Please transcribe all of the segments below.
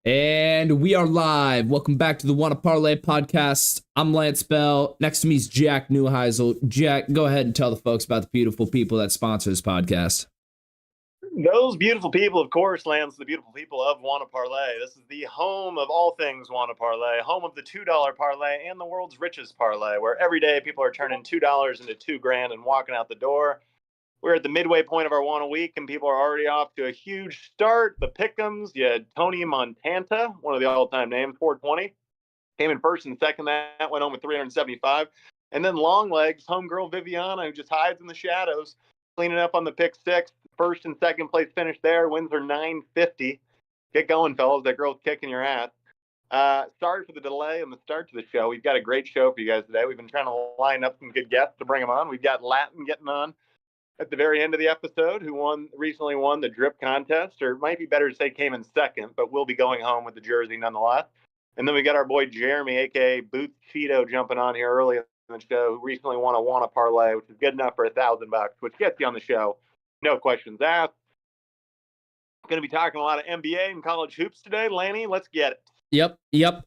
And we are live. Welcome back to the Wanna Parlay podcast. I'm Lance Bell. Next to me is Jack Neuheisel. Jack, go ahead and tell the folks about the beautiful people that sponsor this podcast. Those beautiful people, of course, Lance, the beautiful people of Wanna Parlay. This is the home of all things Wanna Parlay, home of the $2 parlay and the world's richest parlay, where every day people are turning $2 into $2,000 and walking out the door. We're at the midway point of our Wanna week, and people are already off to a huge start. The Pick'ems, you had Tony Montanta, one of the all-time names, 420. Came in first and second. That went home with 375. And then long legs, homegirl Viviana, who just hides in the shadows, cleaning up on the pick six. First and second place finish there. Wins are 950. Get going, fellas. That girl's kicking your ass. Sorry for the delay on the start to the show. We've got a great show for you guys today. We've been trying to line up some good guests to bring them on. We've got Latin getting on at the very end of the episode, who recently won the drip contest, or it might be better to say came in second, but will be going home with the jersey nonetheless. And then we got our boy Jeremy, aka Boots Cheeto, jumping on here early in the show, who recently won a Wanna Parlay, which is good enough for $1,000, which gets you on the show. No questions asked. Going to be talking a lot of NBA and college hoops today. Lanny, let's get it. Yep.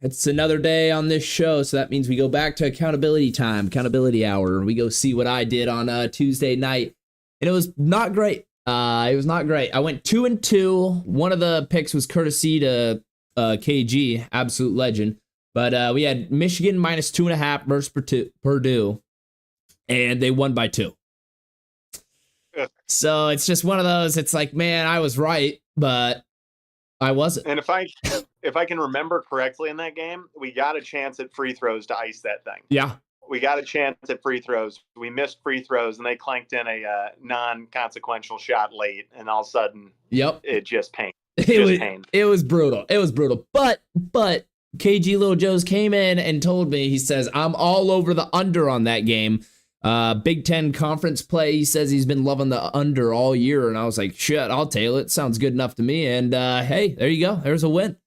It's another day on this show, so that means we go back to accountability time, accountability hour. We go see what I did on Tuesday night, and it was not great. It was not great. I went 2-2. One of the picks was courtesy to KG, absolute legend. But we had Michigan minus 2.5 versus Purdue, and they won by 2. So it's just one of those. It's like, man, I was right, but I wasn't. And if I can remember correctly in that game, we got a chance at free throws to ice that thing. Yeah. We got a chance at free throws. We missed free throws, and they clanked in a non-consequential shot late, and all of a sudden, it just pained. It was brutal. It was brutal. But KG Little Joe's came in and told me, he says, I'm all over the under on that game. Big Ten conference play. He says he's been loving the under all year. And I was like, shit, I'll tail it. Sounds good enough to me. And hey, there you go. There's a win.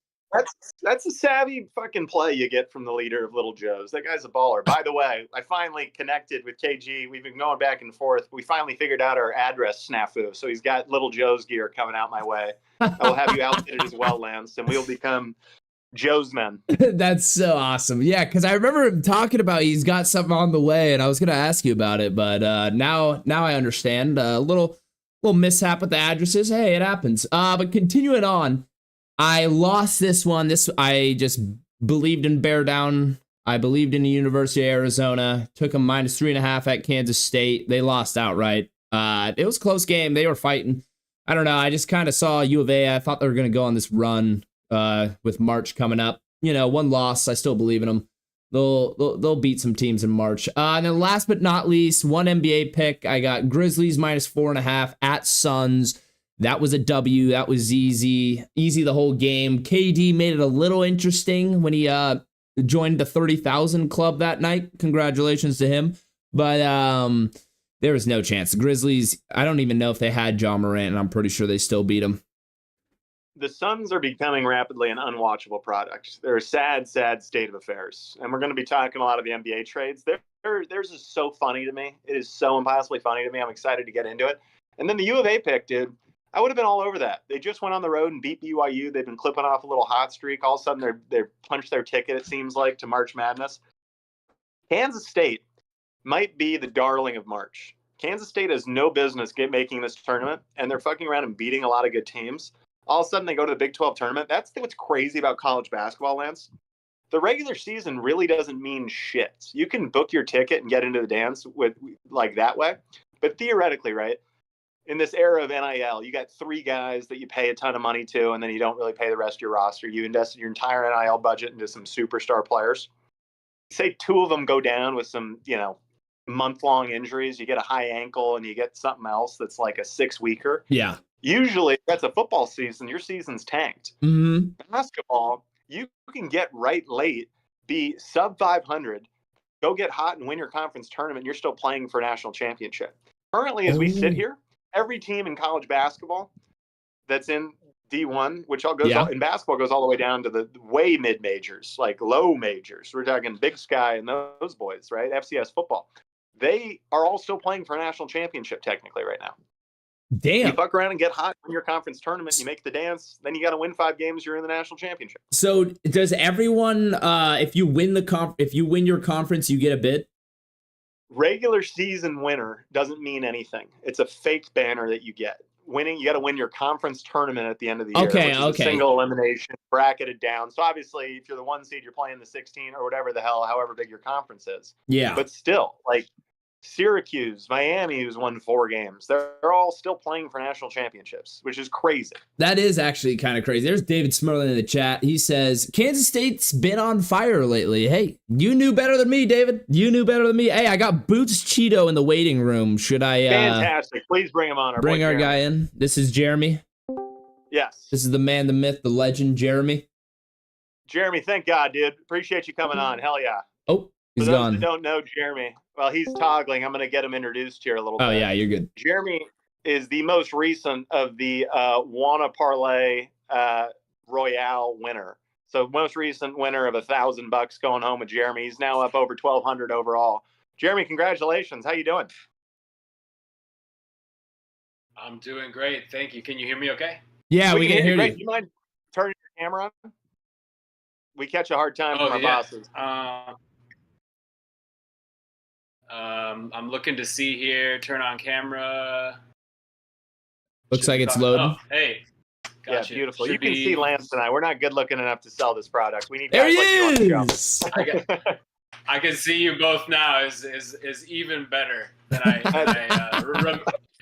That's a savvy fucking play you get from the leader of Little Joe's. That guy's a baller. By the way, I finally connected with KG. We've been going back and forth. We finally figured out our address snafu. So he's got Little Joe's gear coming out my way. I will have you outfitted as well, Lance, and we'll become Joe's men. That's so awesome. Yeah, because I remember him talking about he's got something on the way, and I was going to ask you about it, but now I understand. A little mishap with the addresses. Hey, it happens. But continuing on, I lost this one. I just believed in Bear Down. I believed in the University of Arizona. Took them minus 3.5 at Kansas State. They lost outright. It was a close game. They were fighting. I don't know. I just kind of saw U of A. I thought they were going to go on this run with March coming up. One loss. I still believe in them. They'll beat some teams in March. And then last but not least, one NBA pick. I got Grizzlies minus 4.5 at Suns. That was a W. That was easy the whole game. KD made it a little interesting when he joined the 30,000 club that night. Congratulations to him. But there was no chance. The Grizzlies, I don't even know if they had Ja Morant, and I'm pretty sure they still beat him. The Suns are becoming rapidly an unwatchable product. They're a sad state of affairs. And we're going to be talking a lot of the NBA trades. Theirs is so funny to me. It is so impossibly funny to me. I'm excited to get into it. And then the U of A pick, dude, I would have been all over that. They just went on the road and beat BYU. They've been clipping off a little hot streak. All of a sudden, they're punched their ticket, it seems like, to March Madness. Kansas State might be the darling of March. Kansas State has no business making this tournament, and they're fucking around and beating a lot of good teams. All of a sudden, they go to the Big 12 tournament. That's what's crazy about college basketball, Lance. The regular season really doesn't mean shit. You can book your ticket and get into the dance with like that way. But theoretically, right, in this era of NIL, you got 3 guys that you pay a ton of money to, and then you don't really pay the rest of your roster. You invested your entire NIL budget into some superstar players. Say 2 of them go down with some, month-long injuries. You get a high ankle and you get something else that's like a 6-weeker. Yeah. Usually, that's a football season. Your season's tanked. Mm-hmm. Basketball, you can get right late, be sub 500, go get hot and win your conference tournament. You're still playing for a national championship. Currently, as we sit here, every team in college basketball that's in D1, which in basketball goes all the way down to the way mid majors, like low majors. We're talking Big Sky and those boys, right? FCS football. They are all still playing for a national championship technically right now. Damn. You fuck around and get hot in your conference tournament. You make the dance. Then you got to win 5 games. You're in the national championship. So does everyone, if you win your conference, you get a bid? Regular season winner doesn't mean anything. It's a fake banner that you get. Winning, you got to win your conference tournament at the end of the year, which is a single elimination, bracketed down. So obviously, if you're the 1 seed, you're playing the 16 or whatever the hell, however big your conference is. Yeah. But still, like Syracuse, Miami, who's won 4 games, they're all still playing for national championships, which is crazy. That is actually kind of crazy. There's David Smerlin in the chat. He says, Kansas State's been on fire lately. Hey, you knew better than me, David. You knew better than me. Hey, I got Boots Cheeto in the waiting room. Should I... Fantastic. Please bring him on. Bring our guy in. This is Jeremy. Yes. This is the man, the myth, the legend, Jeremy. Jeremy, thank God, dude. Appreciate you coming on. Hell yeah. Oh, he's For those gone. that don't know Jeremy, well, he's toggling. I'm going to get him introduced here a little bit. Oh, yeah, you're good. Jeremy is the most recent of the Wanna Parlay Royale winner. So most recent winner of $1,000 going home with Jeremy. He's now up over 1,200 overall. Jeremy, congratulations. How you doing? I'm doing great. Thank you. Can you hear me okay? Yeah, we can hear you. Do you mind turning your camera on? We catch a hard time from our bosses. I'm looking to see here. Turn on camera. Looks like it's loading. Oh, hey. Gotcha. Yeah, beautiful. You can see Lantz tonight. We're not good looking enough to sell this product. We need there guys he like you on the is. show. I can see you both now. Is even better than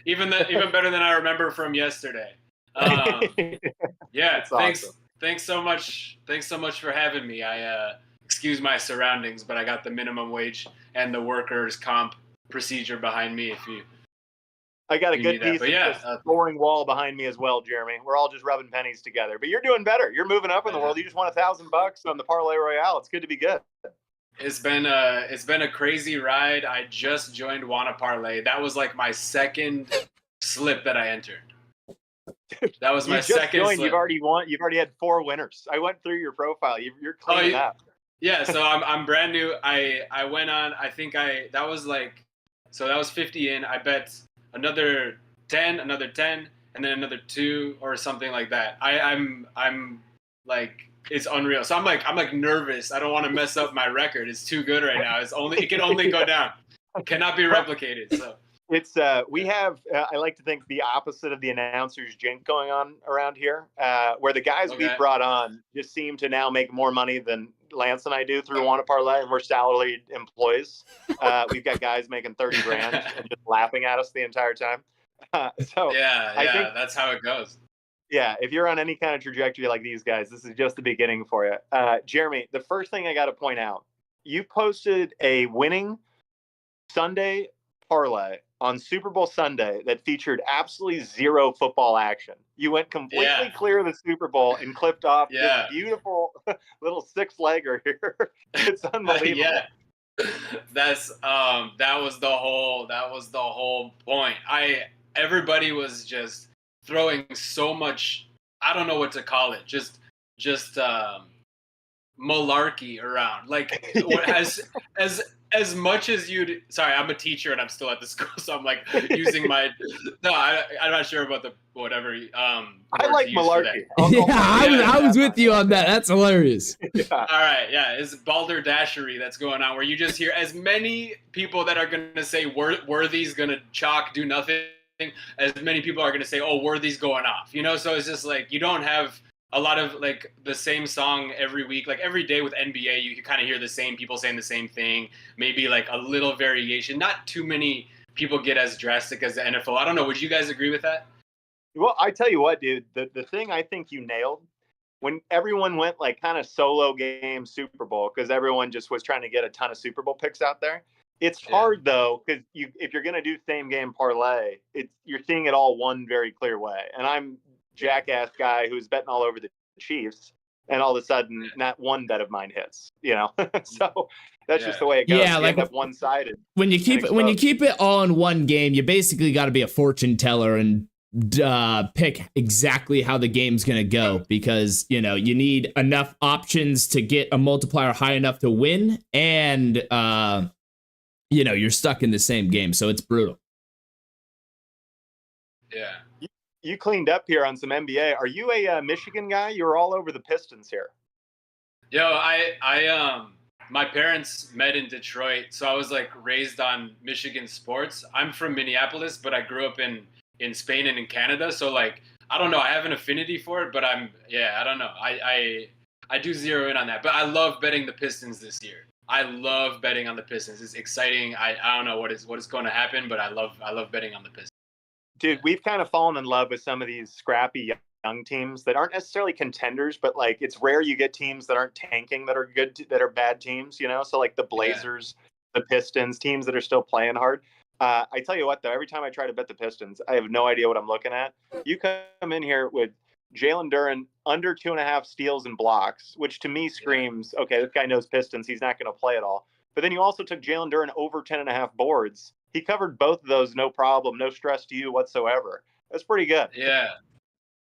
even better than I remember from yesterday. Yeah. That's awesome. Thanks so much. Thanks so much for having me. I excuse my surroundings, but I got the minimum wage and the workers' comp procedure behind me. I got a good piece of flooring wall behind me as well, Jeremy. We're all just rubbing pennies together. But you're doing better. You're moving up in the world. You just won $1,000 on the Parlay Royale. It's good to be good. It's been a crazy ride. I just joined Wanna Parlay. That was like my second slip that I entered. That was my second slip. You've already won. You've already had 4 winners. I went through your profile. You're cleaning up. Yeah, so I'm brand new. I went on. That was 50 in. I bet another 10, and then another 2 or something like that. I'm like, it's unreal. So I'm like nervous. I don't want to mess up my record. It's too good right now. It can only go down. It cannot be replicated. So it's we have I like to think the opposite of the announcer's jink going on around here, where the guys we brought on just seem to now make more money than Lance and I do through Wanna Parlay, and we're salaried employees. We've got guys making 30 grand and just laughing at us the entire time. I think that's how it goes. Yeah, if you're on any kind of trajectory like these guys, this is just the beginning for you. Jeremy, the first thing I got to point out, you posted a winning Sunday parlay on Super Bowl Sunday that featured absolutely zero football action. You went completely clear of the Super Bowl and clipped off this beautiful little 6-legger here. It's unbelievable. That was the whole point. Everybody was just throwing so much, I don't know what to call it, just malarkey around. Like as much as you'd, sorry, I'm a teacher and I'm still at the school, so I'm like using my, I'm not sure about the whatever. I like malarkey. I was with you on that. That's hilarious. All right, it's balderdashery that's going on, where you just hear as many people that are going to say Worthy's going to chalk, do nothing, as many people are going to say, oh, Worthy's going off, so it's just like, you don't have a lot of like the same song every week. Like every day with NBA, you kind of hear the same people saying the same thing, maybe like a little variation. Not too many people get as drastic as the NFL. I don't know. Would you guys agree with that? Well, I tell you what, dude, the thing I think you nailed, when everyone went like kind of solo game Super Bowl, because everyone just was trying to get a ton of Super Bowl picks out there. It's hard though, because if you're going to do same game parlay, you're seeing it all one very clear way. And I'm jackass guy who's betting all over the Chiefs, and all of a sudden not one bet of mine hits, so that's just the way it goes. Yeah, like one-sided. When you keep it all in one game, you basically got to be a fortune teller and pick exactly how the game's gonna go, because you need enough options to get a multiplier high enough to win, and you're stuck in the same game, so it's brutal. Yeah. you cleaned up here on some NBA. Are you a Michigan guy? You were all over the Pistons here. Yo, my parents met in Detroit, so I was like raised on Michigan sports. I'm from Minneapolis, but I grew up in Spain and in Canada. So like, I don't know, I have an affinity for it, but I don't know. I do zero in on that, but I love betting the Pistons this year. I love betting on the Pistons. It's exciting. I don't know what is going to happen, but I love betting on the Pistons. Dude, we've kind of fallen in love with some of these scrappy young teams that aren't necessarily contenders, but like it's rare you get teams that aren't tanking that are good, that are bad teams, you know? So like the Blazers, the Pistons, teams that are still playing hard. I tell you what, though, every time I try to bet the Pistons, I have no idea what I'm looking at. You come in here with Jalen Duren under 2.5 steals and blocks, which to me screams, okay, this guy knows Pistons. He's not going to play at all. But then you also took Jalen Duren over 10.5 boards. He covered both of those, no problem, no stress to you whatsoever. That's pretty good. Yeah.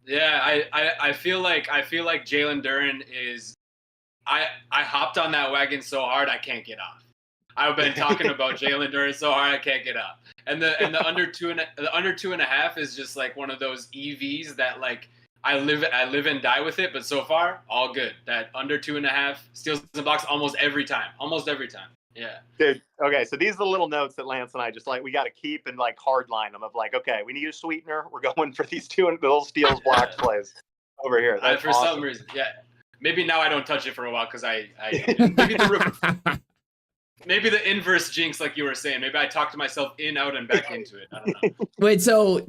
I feel like Jalen Duren is. I hopped on that wagon so hard I can't get off. I've been talking about Jalen Duren so hard I can't get off. And the under 2.5 is just like one of those EVs that like I live and die with it. But so far, all good. That under 2.5 steals and blocks almost every time. Yeah. Dude, okay, so these are the little notes that Lance and I just like, we got to keep and like hard line them of like, okay, we need a sweetener. We're going for these two little steals blocks plays over here. That's for awesome. some reason, yeah. Maybe now I don't touch it for a while because maybe the inverse jinx, like you were saying. Maybe I talked myself out and back into it. I don't know. Wait, so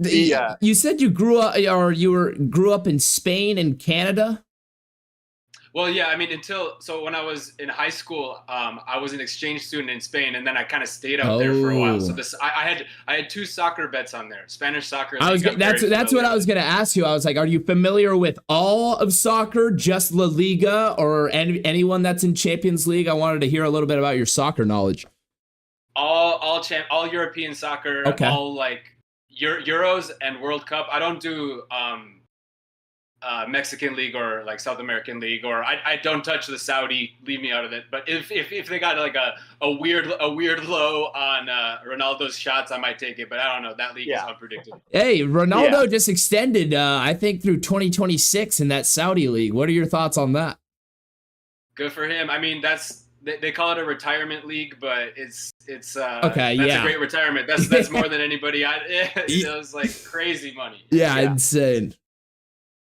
you said you grew up in Spain and Canada? Well, yeah, I mean, so when I was in high school, I was an exchange student in Spain, and then I kind of stayed out there for a while. So I had 2 soccer bets on there, Spanish soccer. That's what I was gonna ask you. I was like, are you familiar with all of soccer, just La Liga, or anyone that's in Champions League? I wanted to hear a little bit about your soccer knowledge. All European soccer, okay. All like Euros and World Cup. I don't do Mexican league or like South American league, or I don't touch the Saudi. Leave me out of it. But if they got like a weird low on Ronaldo's shots, I might take it. But I don't know. That league is unpredictable. Hey, Ronaldo just extended, I think, through 2026 in that Saudi league. What are your thoughts on that? Good for him. I mean, they call it a retirement league, but it's okay. That's a great retirement. That's more than anybody. It was like crazy money. Yeah, insane.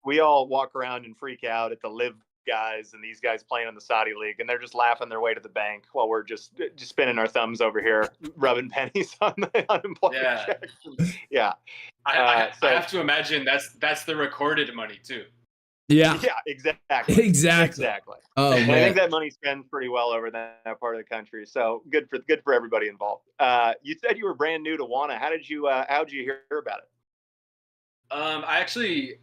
We all walk around and freak out at the live guys and these guys playing in the Saudi league, and they're just laughing their way to the bank while we're just spinning our thumbs over here, rubbing pennies on the unemployment checks. Yeah. I have to imagine that's the recorded money too. Yeah. Yeah, exactly. Exactly. Oh, man. I think that money spends pretty well over that part of the country. So good for everybody involved. You said you were brand new to WANA. How'd you hear about it?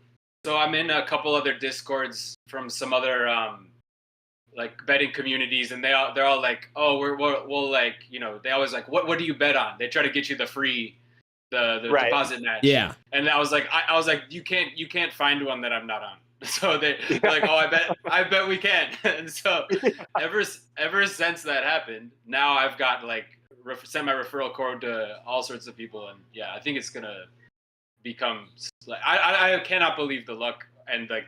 So I'm in a couple other Discords from some other like betting communities, and they're all like, oh, we'll like, you know, they always like, what do you bet on? They try to get you the free the deposit match. Yeah. And I was like, you can't find one that I'm not on. So they're like, oh, I bet we can. And so ever since that happened, now I've got like sent my referral code to all sorts of people, and yeah, I think it's gonna become like I cannot believe the luck and like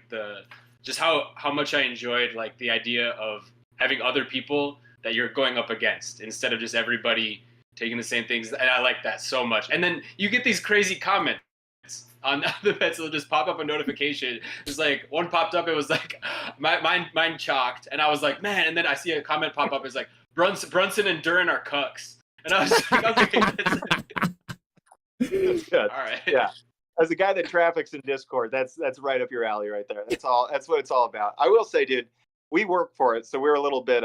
just how much I enjoyed like the idea of having other people that you're going up against instead of just everybody taking the same things, and I like that so much. And then you get these crazy comments on the bets that'll just pop up a notification. It's like one popped up, it was like mine chalked, and I was like, man, and then I see a comment pop up, it's like Brunson and Duren are cucks, and I was like, okay, that's good. All right. Yeah. As a guy that traffics in Discord, that's right up your alley right there. That's what it's all about. I will say, dude, we work for it, so we're a little bit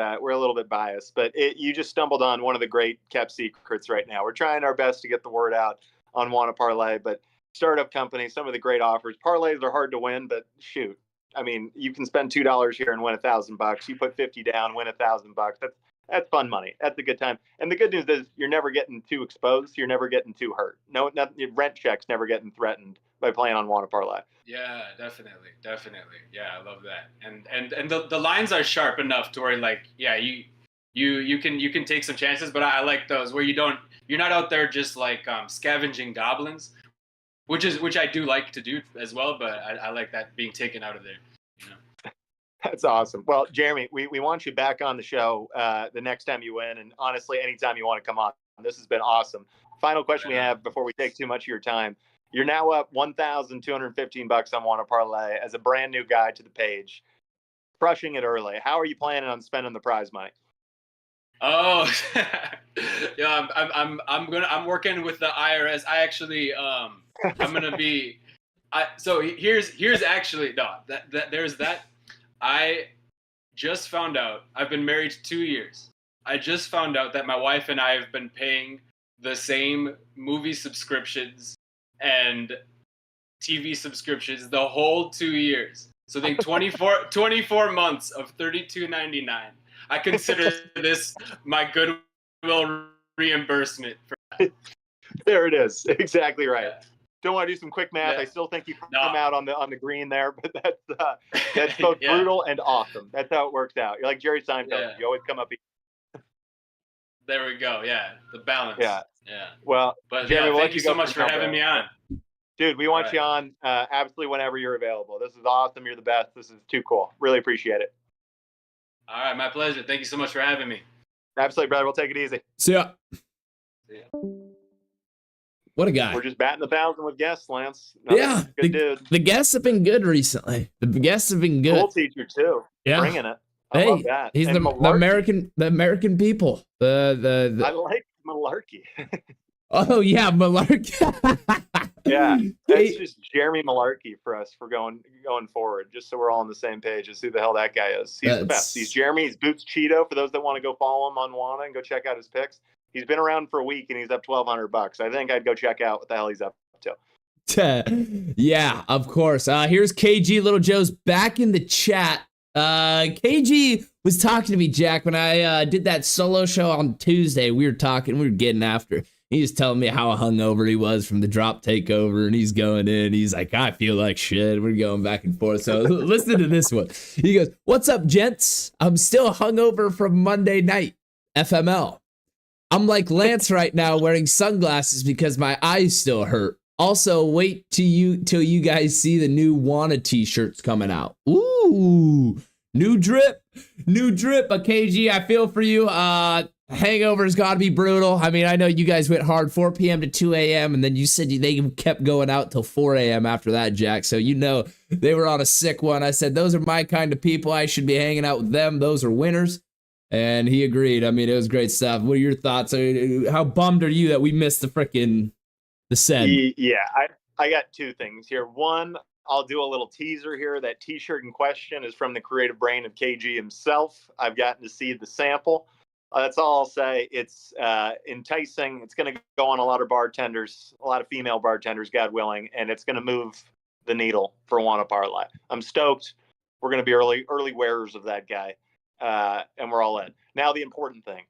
biased, but you just stumbled on one of the great kept secrets right now. We're trying our best to get the word out on Wanna Parlay, but startup company, some of the great offers. Parlays are hard to win, but shoot, I mean, you can spend $2 here and win $1,000. You put 50 down, win $1,000. That's fun money. That's a good time. And the good news is you're never getting too exposed. You're never getting too hurt. No, rent checks never getting threatened by playing on Wanna Parlay. Yeah, definitely. Yeah, I love that. And the lines are sharp enough to where like, yeah, you can take some chances, but I like those where you're not out there just like scavenging goblins, which I do like to do as well, but I like that being taken out of there. You know? That's awesome. Well, Jeremy, we want you back on the show the next time you win, and honestly, anytime you want to come on. This has been awesome. Final question we have before we take too much of your time. You're now up $1,215 on Wanna Parlay as a brand new guy to the page, crushing it early. How are you planning on spending the prize money? Oh, yeah. I'm working with the IRS. I actually I'm gonna be. So here's actually no. There's that. I just found out. I've been married 2 years. I just found out that my wife and I have been paying the same movie subscriptions and TV subscriptions the whole 2 years. So I think 24 months of $32.99. I consider this my goodwill reimbursement for that. There it is. Exactly right. Yeah. Don't want to do some quick math. Yeah. I still think you come out on the green there, but that's both Yeah. brutal and awesome. That's how it works out. You're like Jerry Seinfeld. Yeah. You always come up. There we go. Yeah, the balance. Yeah. Yeah. Well, But Jeremy, we'll thank you so much for now, having me on. Dude, we want All you on absolutely whenever you're available. This is awesome. You're the best. This is too cool. Really appreciate it. All right, my pleasure. Thank you so much for having me. Absolutely, brother. We'll take it easy. See ya. See ya. What a guy. We're just batting 1,000 with guests, Lance. Yeah, Good dude. The guests have been good recently. The guests have been good. Cool teacher, too. Yeah. Bringing it. I love that. He's And the American people. The I like malarkey. Oh yeah, Malarkey. Yeah, that's just Jeremy Malarkey for us for going forward, just so we're all on the same page as who the hell that guy is. He's the best. He's Jeremy. He's Boots Cheeto for those that want to go follow him on Wana and go check out his picks. He's been around for a week and he's up $1,200. I think I'd go check out what the hell he's up to. Yeah, of course. Here's KG Little Joe's back in the chat. KG was talking to me, Jack, when I did that solo show on Tuesday. We were getting after. He was telling me how hungover he was from the drop takeover, and he's going in. He's like, I feel like shit. We're going back and forth. So listen to this one. He goes, "What's up, gents? I'm still hungover from Monday night. FML. I'm like Lance right now wearing sunglasses because my eyes still hurt. Also, wait till you guys see the new Wanna t-shirts coming out. Ooh, new drip. But KG, I feel for you. Hangover's got to be brutal. I mean, I know you guys went hard 4 p.m. to 2 a.m. and then you said they kept going out till 4 a.m. after that, Jack. So you know they were on a sick one. I said, those are my kind of people. I should be hanging out with them. Those are winners. And he agreed. I mean, it was great stuff. What are your thoughts? How bummed are you that we missed the send? Yeah, I got two things here. One, I'll do a little teaser here. That t-shirt in question is from the creative brain of KG himself. I've gotten to see the sample. That's all I'll say. It's enticing. It's going to go on a lot of bartenders, a lot of female bartenders, God willing, and it's going to move the needle for Wanna Parlay. I'm stoked. We're going to be early wearers of that guy, and we're all in. Now, the important thing.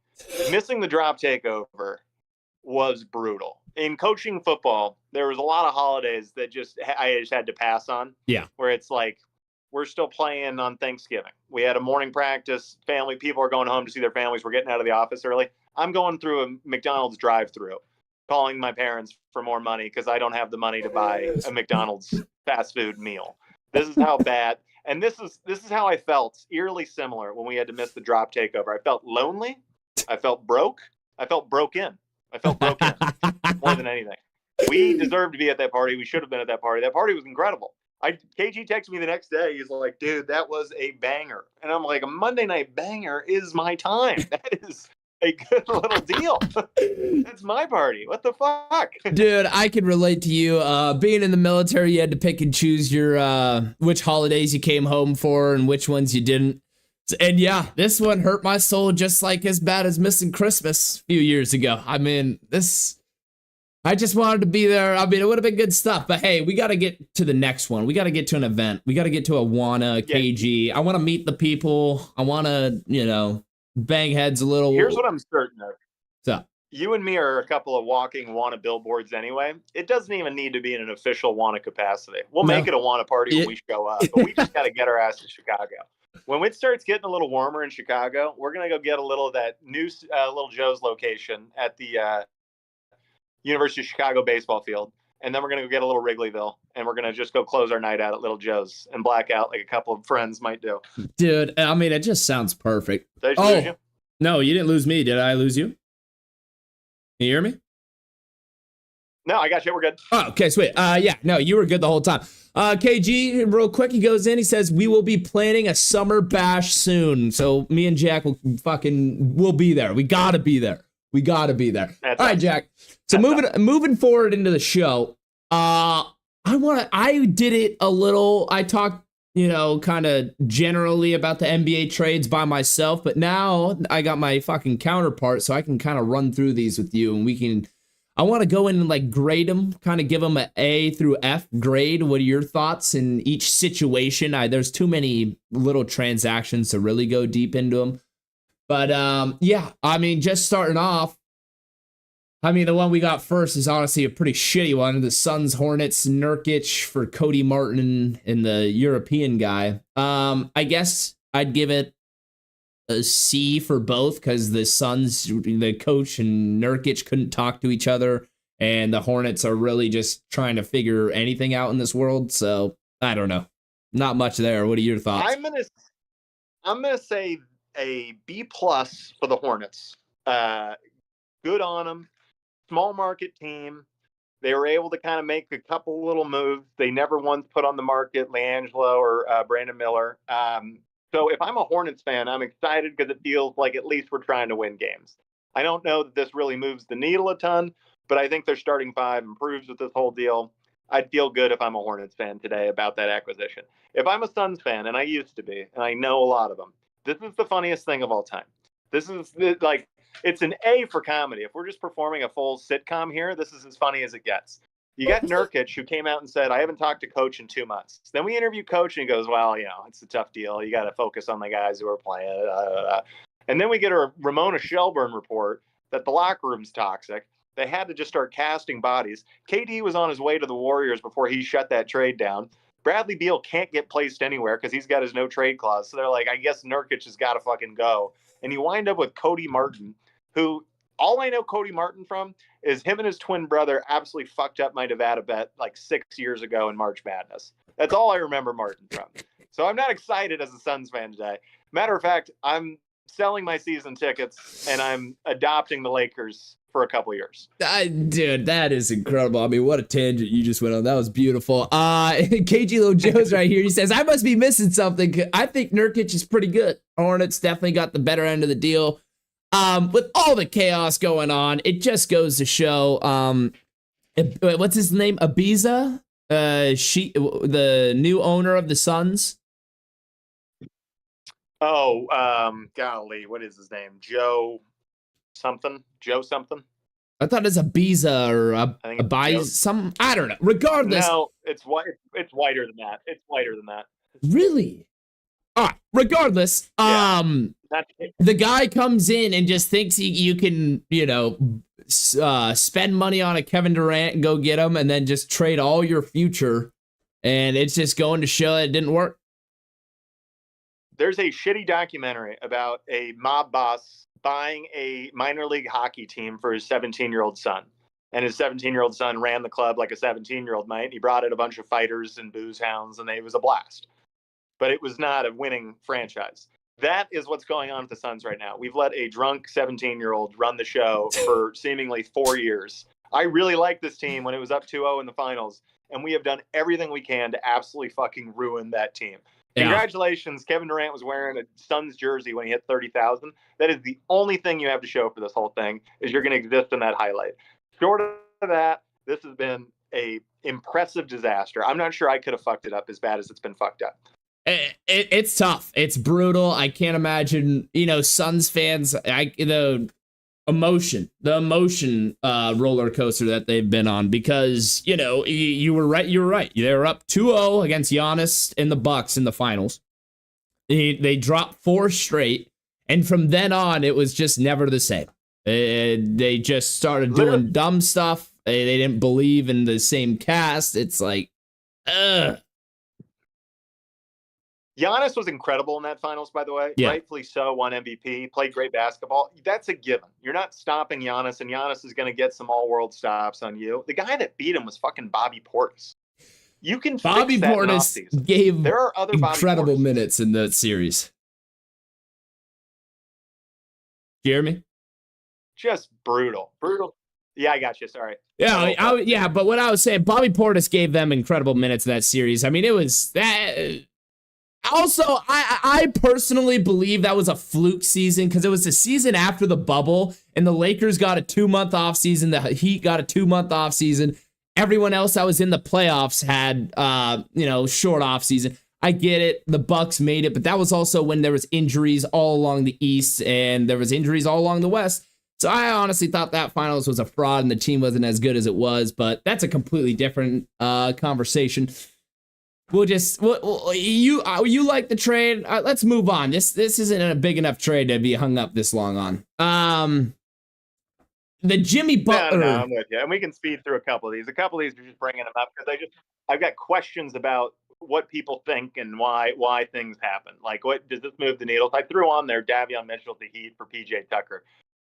Missing the drop takeover was brutal. In coaching football, there was a lot of holidays that I just had to pass on. Yeah. Where it's like, we're still playing on Thanksgiving. We had a morning practice. People are going home to see their families. We're getting out of the office early. I'm going through a McDonald's drive-through, calling my parents for more money because I don't have the money to buy a McDonald's fast food meal. This is how bad. And this is how I felt, eerily similar when we had to miss the drop takeover. I felt lonely. I felt broke. I felt broken. More than anything. We deserved to be at that party. We should have been at that party. That party was incredible. KG texted me the next day. He's like, dude, that was a banger. And I'm like, a Monday night banger is my time. That is a good little deal. That's my party. What the fuck? Dude, I can relate to you. Being in the military, you had to pick and choose your which holidays you came home for and which ones you didn't. And yeah, this one hurt my soul just like as bad as missing Christmas a few years ago. I mean, I just wanted to be there. I mean, it would have been good stuff. But hey, we got to get to the next one. We got to get to an event. We got to get to a Wanna KG. I want to meet the people. I want to, bang heads a little. Here's what I'm certain of. So you and me are a couple of walking Wanna billboards anyway. It doesn't even need to be in an official Wanna capacity. We'll make it a Wanna party when we show up. But we just got to get our ass to Chicago. When it starts getting a little warmer in Chicago, we're going to go get a little of that new Little Joe's location at the University of Chicago baseball field. and then we're going to go get a little Wrigleyville, and we're going to just go close our night out at Little Joe's and black out like a couple of friends might do. Dude, I mean, it just sounds perfect. Did I lose you? No, you didn't lose me. Did I lose you? Can you hear me? No, I got you. We're good. Oh, okay, sweet. Yeah, no, you were good the whole time. KG, real quick, he goes in. He says, we will be planning a summer bash soon. So me and Jack we'll be there. We got to be there. All right, Jack. So moving forward into the show, I did it a little. I talked, kind of generally about the NBA trades by myself, but now I got my fucking counterpart, so I can kind of run through these with you, and I want to go in and like grade them, kind of give them an A through F grade. What are your thoughts in each situation? There's too many little transactions to really go deep into them. But yeah, I mean, just starting off, the one we got first is honestly a pretty shitty one. The Suns Hornets Nurkic for Cody Martin and the European guy. I guess I'd give it a C for both because the Suns, the coach and Nurkic couldn't talk to each other, and the Hornets are really just trying to figure anything out in this world. So I don't know, not much there. What are your thoughts? I'm gonna say a B plus for the Hornets. Good on them. Small market team. They were able to kind of make a couple little moves. They never once put on the market LiAngelo or Brandon Miller. So if I'm a Hornets fan, I'm excited because it feels like at least we're trying to win games. I don't know that this really moves the needle a ton, but I think their starting five improves with this whole deal. I'd feel good if I'm a Hornets fan today about that acquisition. If I'm a Suns fan, and I used to be, and I know a lot of them, this is the funniest thing of all time. This is like, it's an A for comedy. If we're just performing a full sitcom here, this is as funny as it gets. You got Nurkic, who came out and said, I haven't talked to Coach in 2 months. Then we interview Coach, and he goes, well, it's a tough deal. You got to focus on the guys who are playing. And then we get a Ramona Shelburne report that the locker room's toxic. They had to just start casting bodies. KD was on his way to the Warriors before he shut that trade down. Bradley Beal can't get placed anywhere because he's got his no trade clause. So they're like, I guess Nurkic has got to fucking go. And you wind up with Cody Martin, who all I know Cody Martin from is him and his twin brother absolutely fucked up my Nevada bet like 6 years ago in March Madness. That's all I remember Martin from. So I'm not excited as a Suns fan today. Matter of fact, I'm selling my season tickets and I'm adopting the Lakers for a couple years. Dude, that is incredible. I mean, what a tangent you just went on. That was beautiful. KG Lil Joe's right here. He says, I must be missing something. I think Nurkic is pretty good. Hornets definitely got the better end of the deal. With all the chaos going on, it just goes to show, what's his name? Ibiza? The new owner of the Suns. Oh, golly, what is his name? Joe something? I thought it's Ibiza or Ibiza, some, I don't know. Regardless. No, it's whiter than that. It's whiter than that. Really? All right, regardless, Yeah. The guy comes in and just thinks you can, spend money on a Kevin Durant and go get him and then just trade all your future. And it's just going to show it didn't work. There's a shitty documentary about a mob boss buying a minor league hockey team for his 17-year-old son. And his 17-year-old son ran the club like a 17-year-old might. He brought in a bunch of fighters and booze hounds, and it was a blast. But it was not a winning franchise. That is what's going on with the Suns right now. We've let a drunk 17-year-old run the show for seemingly 4 years. I really liked this team when it was up 2-0 in the finals, and we have done everything we can to absolutely fucking ruin that team. Yeah. Congratulations, Kevin Durant was wearing a Suns jersey when he hit 30,000. That is the only thing you have to show for this whole thing, is you're going to exist in that highlight. Short of that, this has been a impressive disaster. I'm not sure I could have fucked it up as bad as it's been fucked up. It's tough. It's brutal. I can't imagine, Suns fans, the emotion roller coaster that they've been on, because, you were right. You were right. They were up 2-0 against Giannis and the Bucks in the finals. They dropped 4 straight. And from then on, it was just never the same. They just started doing dumb stuff. They didn't believe in the same cast. It's like, ugh. Giannis was incredible in that finals, by the way. Yeah. Rightfully so, won MVP, played great basketball. That's a given. You're not stopping Giannis, and Giannis is going to get some all-world stops on you. The guy that beat him was fucking Bobby Portis. You can Bobby fix that in Portis offseason. gave There are other incredible Bobby Portis. minutes in the series. Jeremy? Just brutal. Yeah, I got you. Sorry. Yeah, but what I was saying, Bobby Portis gave them incredible minutes in that series. I mean, it was that. Also, I personally believe that was a fluke season because it was the season after the bubble, and the Lakers got a 2-month off season. The Heat got a 2-month off season. Everyone else that was in the playoffs had, short off season. I get it. The Bucks made it, but that was also when there was injuries all along the East and there was injuries all along the West. So I honestly thought that finals was a fraud and the team wasn't as good as it was, but that's a completely different conversation. You like the trade. Let's move on. This isn't a big enough trade to be hung up this long on. The Jimmy Butler. No, I'm with you. And we can speed through a couple of these. A couple of these are just bringing them up because I've got questions about what people think and why things happen. Like, what does this move the needle? I threw on there Davion Mitchell to Heat for PJ Tucker.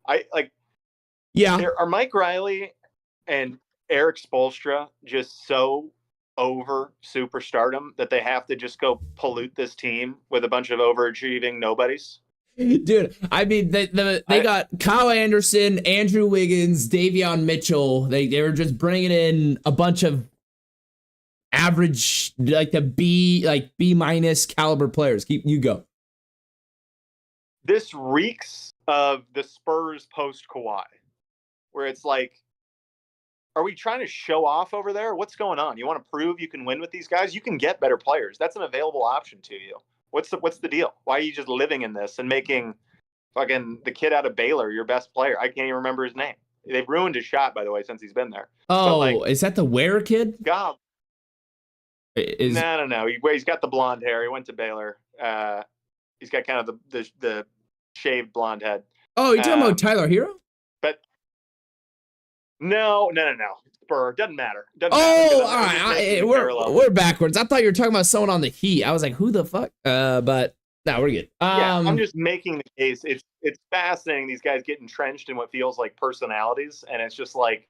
Are Mike Riley and Eric Spoelstra just so over superstardom that they have to just go pollute this team with a bunch of overachieving nobodies? Dude, I mean, they got Kyle Anderson, Andrew Wiggins, Davion Mitchell. They were just bringing in a bunch of average, B minus caliber players. You go. This reeks of the Spurs post Kawhi, where it's like, are we trying to show off over there? What's going on? You want to prove you can win with these guys? You can get better players. That's an available option to you. What's the deal? Why are you just living in this and making fucking the kid out of Baylor your best player? I can't even remember his name. They've ruined his shot, by the way, since he's been there. Oh, is that the Ware kid? God. No. He's got the blonde hair. He went to Baylor. He's got kind of the shaved blonde head. Oh, you're talking about Tyler Hero? But no. Spur doesn't matter. All right. We're backwards. I thought you were talking about someone on the Heat. I was like, who the fuck? But no, we're good. I'm just making the case. It's fascinating. These guys get entrenched in what feels like personalities, and it's just like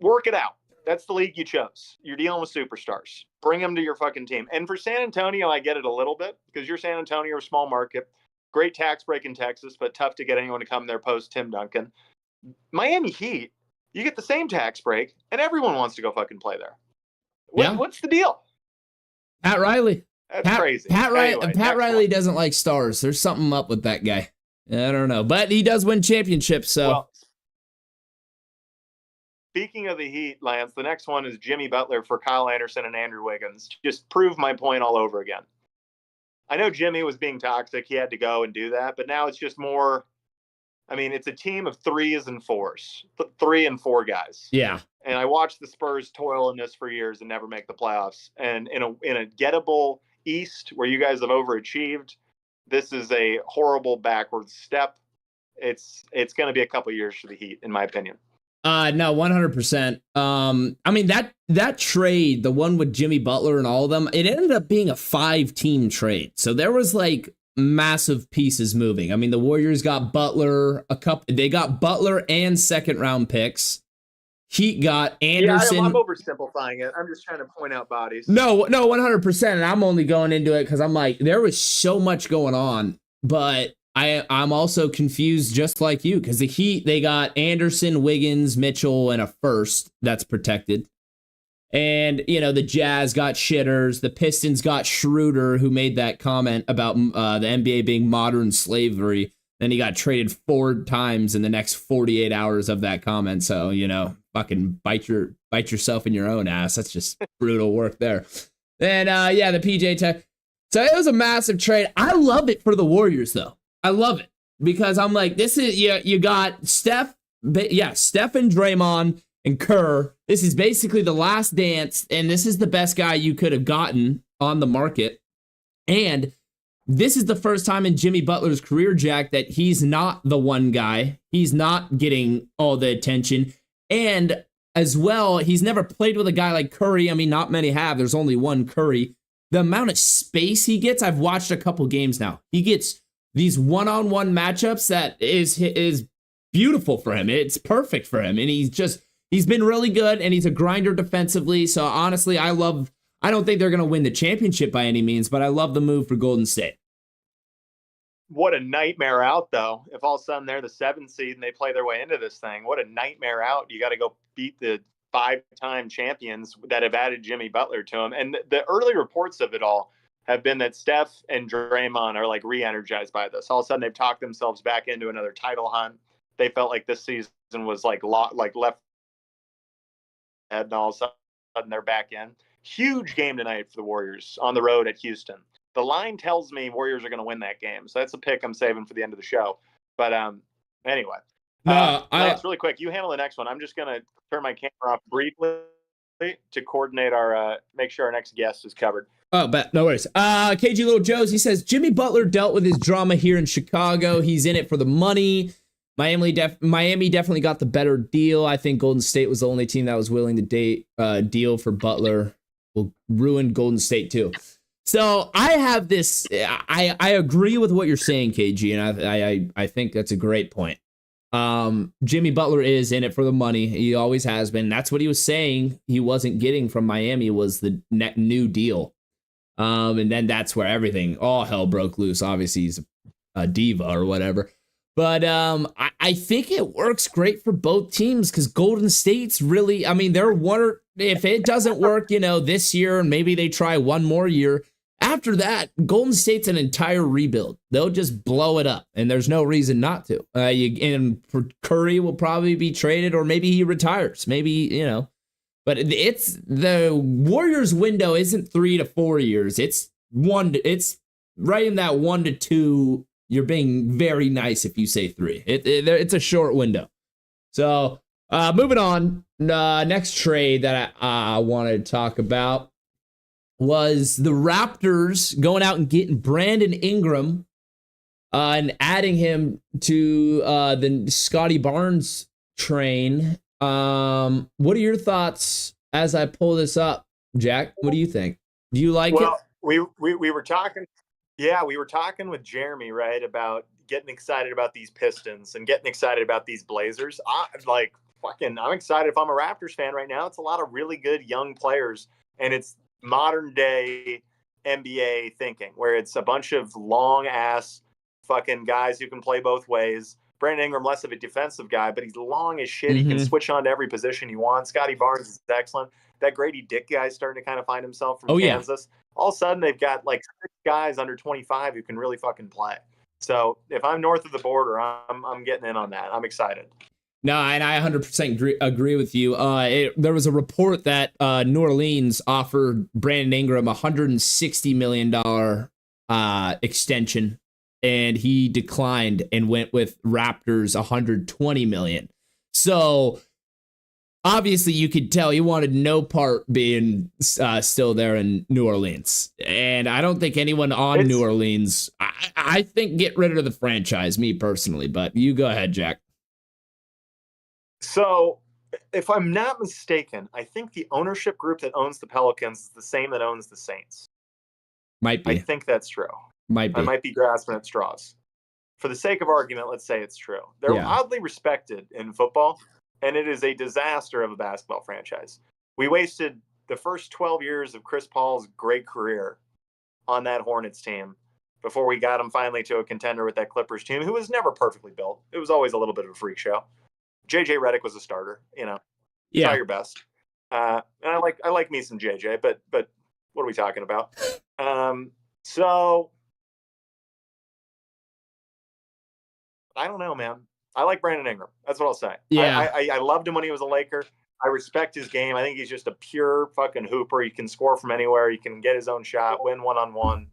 work it out. That's the league you chose. You're dealing with superstars. Bring them to your fucking team. And for San Antonio, I get it a little bit because you're San Antonio, a small market, great tax break in Texas, but tough to get anyone to come there post Tim Duncan. Miami Heat, you get the same tax break, and everyone wants to go fucking play there. What's the deal? Pat Riley. That's crazy. Pat Riley doesn't like stars. There's something up with that guy. I don't know, but he does win championships. So. Well, speaking of the Heat, Lance, the next one is Jimmy Butler for Kyle Anderson and Andrew Wiggins. Just prove my point all over again. I know Jimmy was being toxic. He had to go and do that, but now it's just more. I mean, it's a team of 3s and 4s, 3 and 4 guys. Yeah. And I watched the Spurs toil in this for years and never make the playoffs. And in a gettable East where you guys have overachieved, this is a horrible backwards step. It's going to be a couple years for the Heat, in my opinion. No, 100%. I mean, that trade, the one with Jimmy Butler and all of them, it ended up being a 5-team trade. So there was massive pieces moving. I mean, the Warriors got Butler, they got Butler and second-round picks. Heat got Anderson. Yeah, I'm oversimplifying it. I'm just trying to point out bodies. No, 100%. And I'm only going into it because I'm like, there was so much going on, but I'm also confused just like you because the Heat, they got Anderson, Wiggins, Mitchell, and a first that's protected. And, the Jazz got shitters. The Pistons got Schroeder, who made that comment about the NBA being modern slavery. Then he got traded 4 times in the next 48 hours of that comment. So, fucking bite yourself in your own ass. That's just brutal work there. And, the PJ Tech. So it was a massive trade. I love it for the Warriors, though. I love it because I'm like, this is, you got Steph and Draymond and Kerr. This is basically the last dance, and this is the best guy you could have gotten on the market. And this is the first time in Jimmy Butler's career, Jack, that he's not the one guy. He's not getting all the attention. And as well, he's never played with a guy like Curry. I mean, not many have. There's only one Curry. the amount of space he gets, I've watched a couple games now. He gets these one-on-one matchups that is beautiful for him. It's perfect for him. And he's been really good, and he's a grinder defensively. So honestly, I don't think they're going to win the championship by any means, but I love the move for Golden State. What a nightmare out, though. If all of a sudden they're the 7th seed and they play their way into this thing, what a nightmare out. You got to go beat the 5-time champions that have added Jimmy Butler to them. And the early reports of it all have been that Steph and Draymond are like re-energized by this. All of a sudden they've talked themselves back into another title hunt. They felt like this season was like left head, and all of a sudden they're back in. Huge game tonight for the Warriors on the road at Houston. The line tells me Warriors are going to win that game. So that's a pick I'm saving for the end of the show. But anyway. Lance, really quick, you handle the next one. I'm just going to turn my camera off briefly to coordinate make sure our next guest is covered. Oh, but no worries. KG Little Joe's, he says, Jimmy Butler dealt with his drama here in Chicago. He's in it for the money. Miami definitely got the better deal. I think Golden State was the only team that was willing to deal for Butler. Will ruin Golden State too. So I have this. I agree with what you're saying, KG, and I think that's a great point. Jimmy Butler is in it for the money. He always has been. That's what he was saying. He wasn't getting from Miami was the new deal. And then that's where all hell broke loose. Obviously, he's a diva or whatever. But I think it works great for both teams because Golden State's really, I mean, if it doesn't work, this year, and maybe they try one more year. After that, Golden State's an entire rebuild. They'll just blow it up, and there's no reason not to. And Curry will probably be traded, or maybe he retires. Maybe, But it's the Warriors' window isn't 3 to 4 years. It's right in that 1 to 2. You're being very nice if you say 3. It's a short window. So moving on, next trade that I wanted to talk about was the Raptors going out and getting Brandon Ingram and adding him to the Scotty Barnes train. What are your thoughts as I pull this up, Jack? What do you think? Do you like it? We were talking. Yeah, we were talking with Jeremy, right, about getting excited about these Pistons and getting excited about these Blazers. I'm excited if I'm a Raptors fan right now. It's a lot of really good young players, and it's modern day NBA thinking where it's a bunch of long ass fucking guys who can play both ways. Brandon Ingram, less of a defensive guy, but he's long as shit. Mm-hmm. He can switch on to every position he wants. Scotty Barnes is excellent. That Grady Dick guy is starting to kind of find himself from Kansas. Yeah. All of a sudden, they've got like 6 guys under 25 who can really fucking play. So if I'm north of the border, I'm getting in on that. I'm excited. No, and I 100% agree with you. There was a report that New Orleans offered Brandon Ingram a $160 million extension, and he declined and went with Raptors $120 million. So obviously, you could tell he wanted no part being still there in New Orleans. And I don't think anyone on New Orleans, I think get rid of the franchise, me personally. But you go ahead, Jack. So if I'm not mistaken, I think the ownership group that owns the Pelicans is the same that owns the Saints. Might be. I think that's true. Might be. I might be grasping at straws. For the sake of argument, let's say it's true. They're oddly respected in football. And it is a disaster of a basketball franchise. We wasted the first 12 years of Chris Paul's great career on that Hornets team before we got him finally to a contender with that Clippers team, who was never perfectly built. It was always a little bit of a freak show. JJ Redick was a starter, try your best. And I like me some JJ, but what are we talking about? So I don't know, man. I like Brandon Ingram. That's what I'll say. Yeah. I loved him when he was a Laker. I respect his game. I think he's just a pure fucking hooper. He can score from anywhere. He can get his own shot, win one-on-one.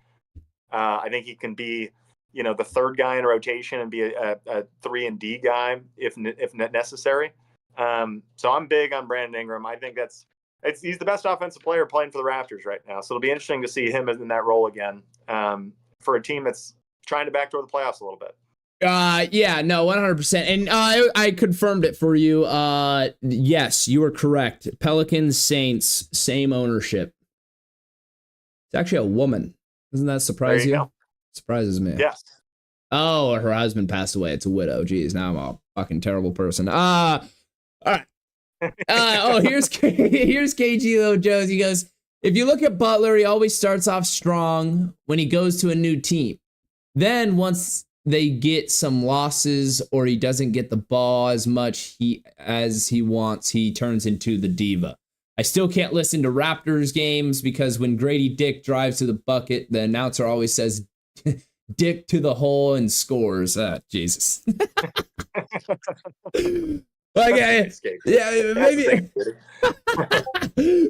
I think he can be, the third guy in a rotation and be a 3-and-D guy if necessary. So I'm big on Brandon Ingram. I think he's the best offensive player playing for the Raptors right now. So it'll be interesting to see him in that role again for a team that's trying to backdoor the playoffs a little bit. Yeah, no, 100%. And I confirmed it for you. Yes, you were correct. Pelicans, Saints, same ownership. It's actually a woman. Doesn't that surprise There you you? go. Surprises me. Yes. Oh, her husband passed away. It's a widow. Jeez, now I'm a fucking terrible person. All right. Here's here's KG Little Joe's. He goes, if you look at Butler, he always starts off strong when he goes to a new team. Then once they get some losses or he doesn't get the ball as much as he wants, he turns into the diva. I still can't listen to Raptors games because when Grady Dick drives to the bucket, the announcer always says Dick to the hole and scores. Jesus. Okay. Yeah, maybe.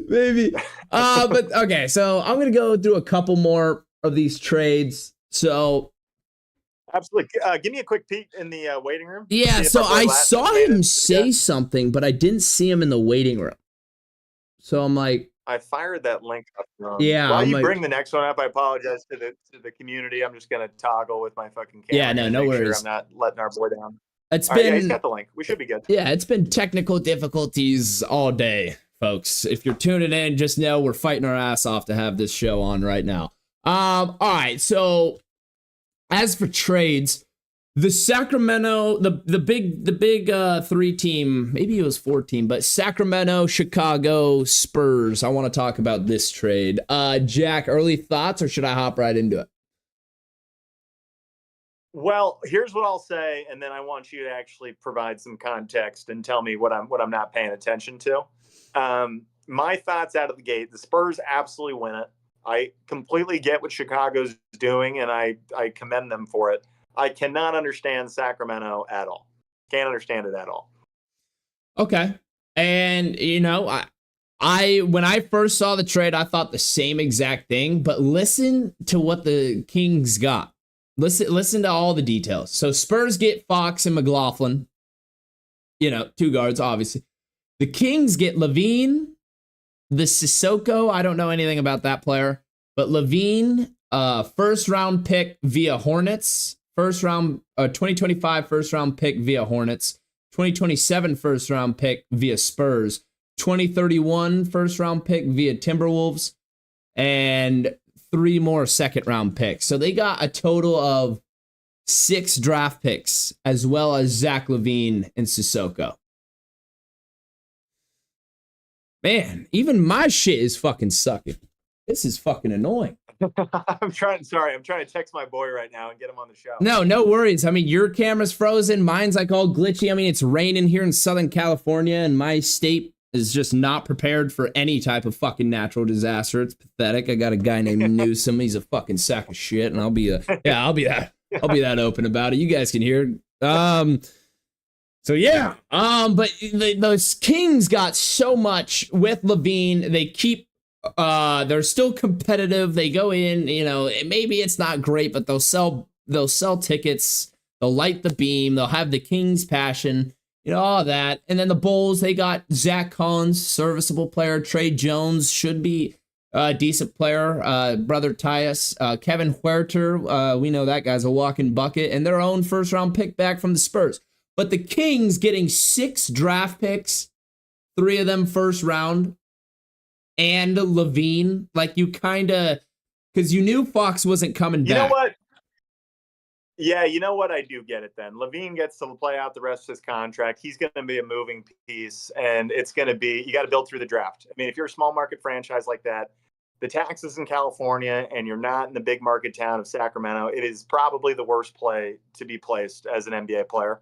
Maybe. But okay, so I'm gonna go through a couple more of these trades. So absolutely. Give me a quick peek in the waiting room. Yeah, so I saw him say something, but I didn't see him in the waiting room. So I'm like, I fired that link up. Yeah. While you bring the next one up, I apologize to the community. I'm just gonna toggle with my fucking camera. Yeah, no worries. Sure I'm not letting our boy down. It's All been. right, yeah, he's got the link. We should be good. Yeah, it's been technical difficulties all day, folks. If you're tuning in, just know we're fighting our ass off to have this show on right now. All right, so as for trades, the Sacramento, the big 3-team, maybe it was 4-team, but Sacramento, Chicago, Spurs. I want to talk about this trade. Jack, early thoughts, or should I hop right into it? Well, here's what I'll say, and then I want you to actually provide some context and tell me what I'm not paying attention to. My thoughts out of the gate: the Spurs absolutely win it. I completely get what Chicago's doing, and I commend them for it. I cannot understand Sacramento at all. Can't understand it at all. Okay. And, you know, I when I first saw the trade, I thought the same exact thing, but listen to what the Kings got. Listen to all the details. So Spurs get Fox and McLaughlin, you know, 2 guards, obviously. The Kings get Levine, the Sissoko. I don't know anything about that player, but Levine, first round pick via Hornets, 2025 first round pick via Hornets, 2027 first round pick via Spurs, 2031 first round pick via Timberwolves, and 3 more second round picks. So they got a total of 6 draft picks, as well as Zach LaVine and Sissoko. Man, even my shit is fucking sucking. This is fucking annoying. I'm trying to text my boy right now and get him on the show. No worries. I mean, your camera's frozen. Mine's like all glitchy. I mean, it's raining here in Southern California, and my state is just not prepared for any type of fucking natural disaster. It's pathetic. I got a guy named Newsom. He's a fucking sack of shit, and I'll be that open about it. You guys can hear. So yeah. But those Kings got so much with Levine. They keep. They're still competitive. They go in. You know, maybe it's not great, but they'll sell tickets. They'll light the beam. They'll have the Kings passion. You know, all that. And then the Bulls, they got Zach Collins, serviceable player. Trey Jones should be a decent player. Brother Tyus. Kevin Huerter, we know that guy's a walking bucket. And their own first-round pick back from the Spurs. But the Kings getting 6 draft picks, 3 of them first round, and Levine. Like, you kind of... Because you knew Fox wasn't coming back. You know what? Yeah, you know what? I do get it then. Levine gets to play out the rest of his contract. He's going to be a moving piece, and it's going to be, you got to build through the draft. I mean, if you're a small market franchise like that, the taxes in California, and you're not in the big market town of Sacramento, it is probably the worst play to be placed as an NBA player,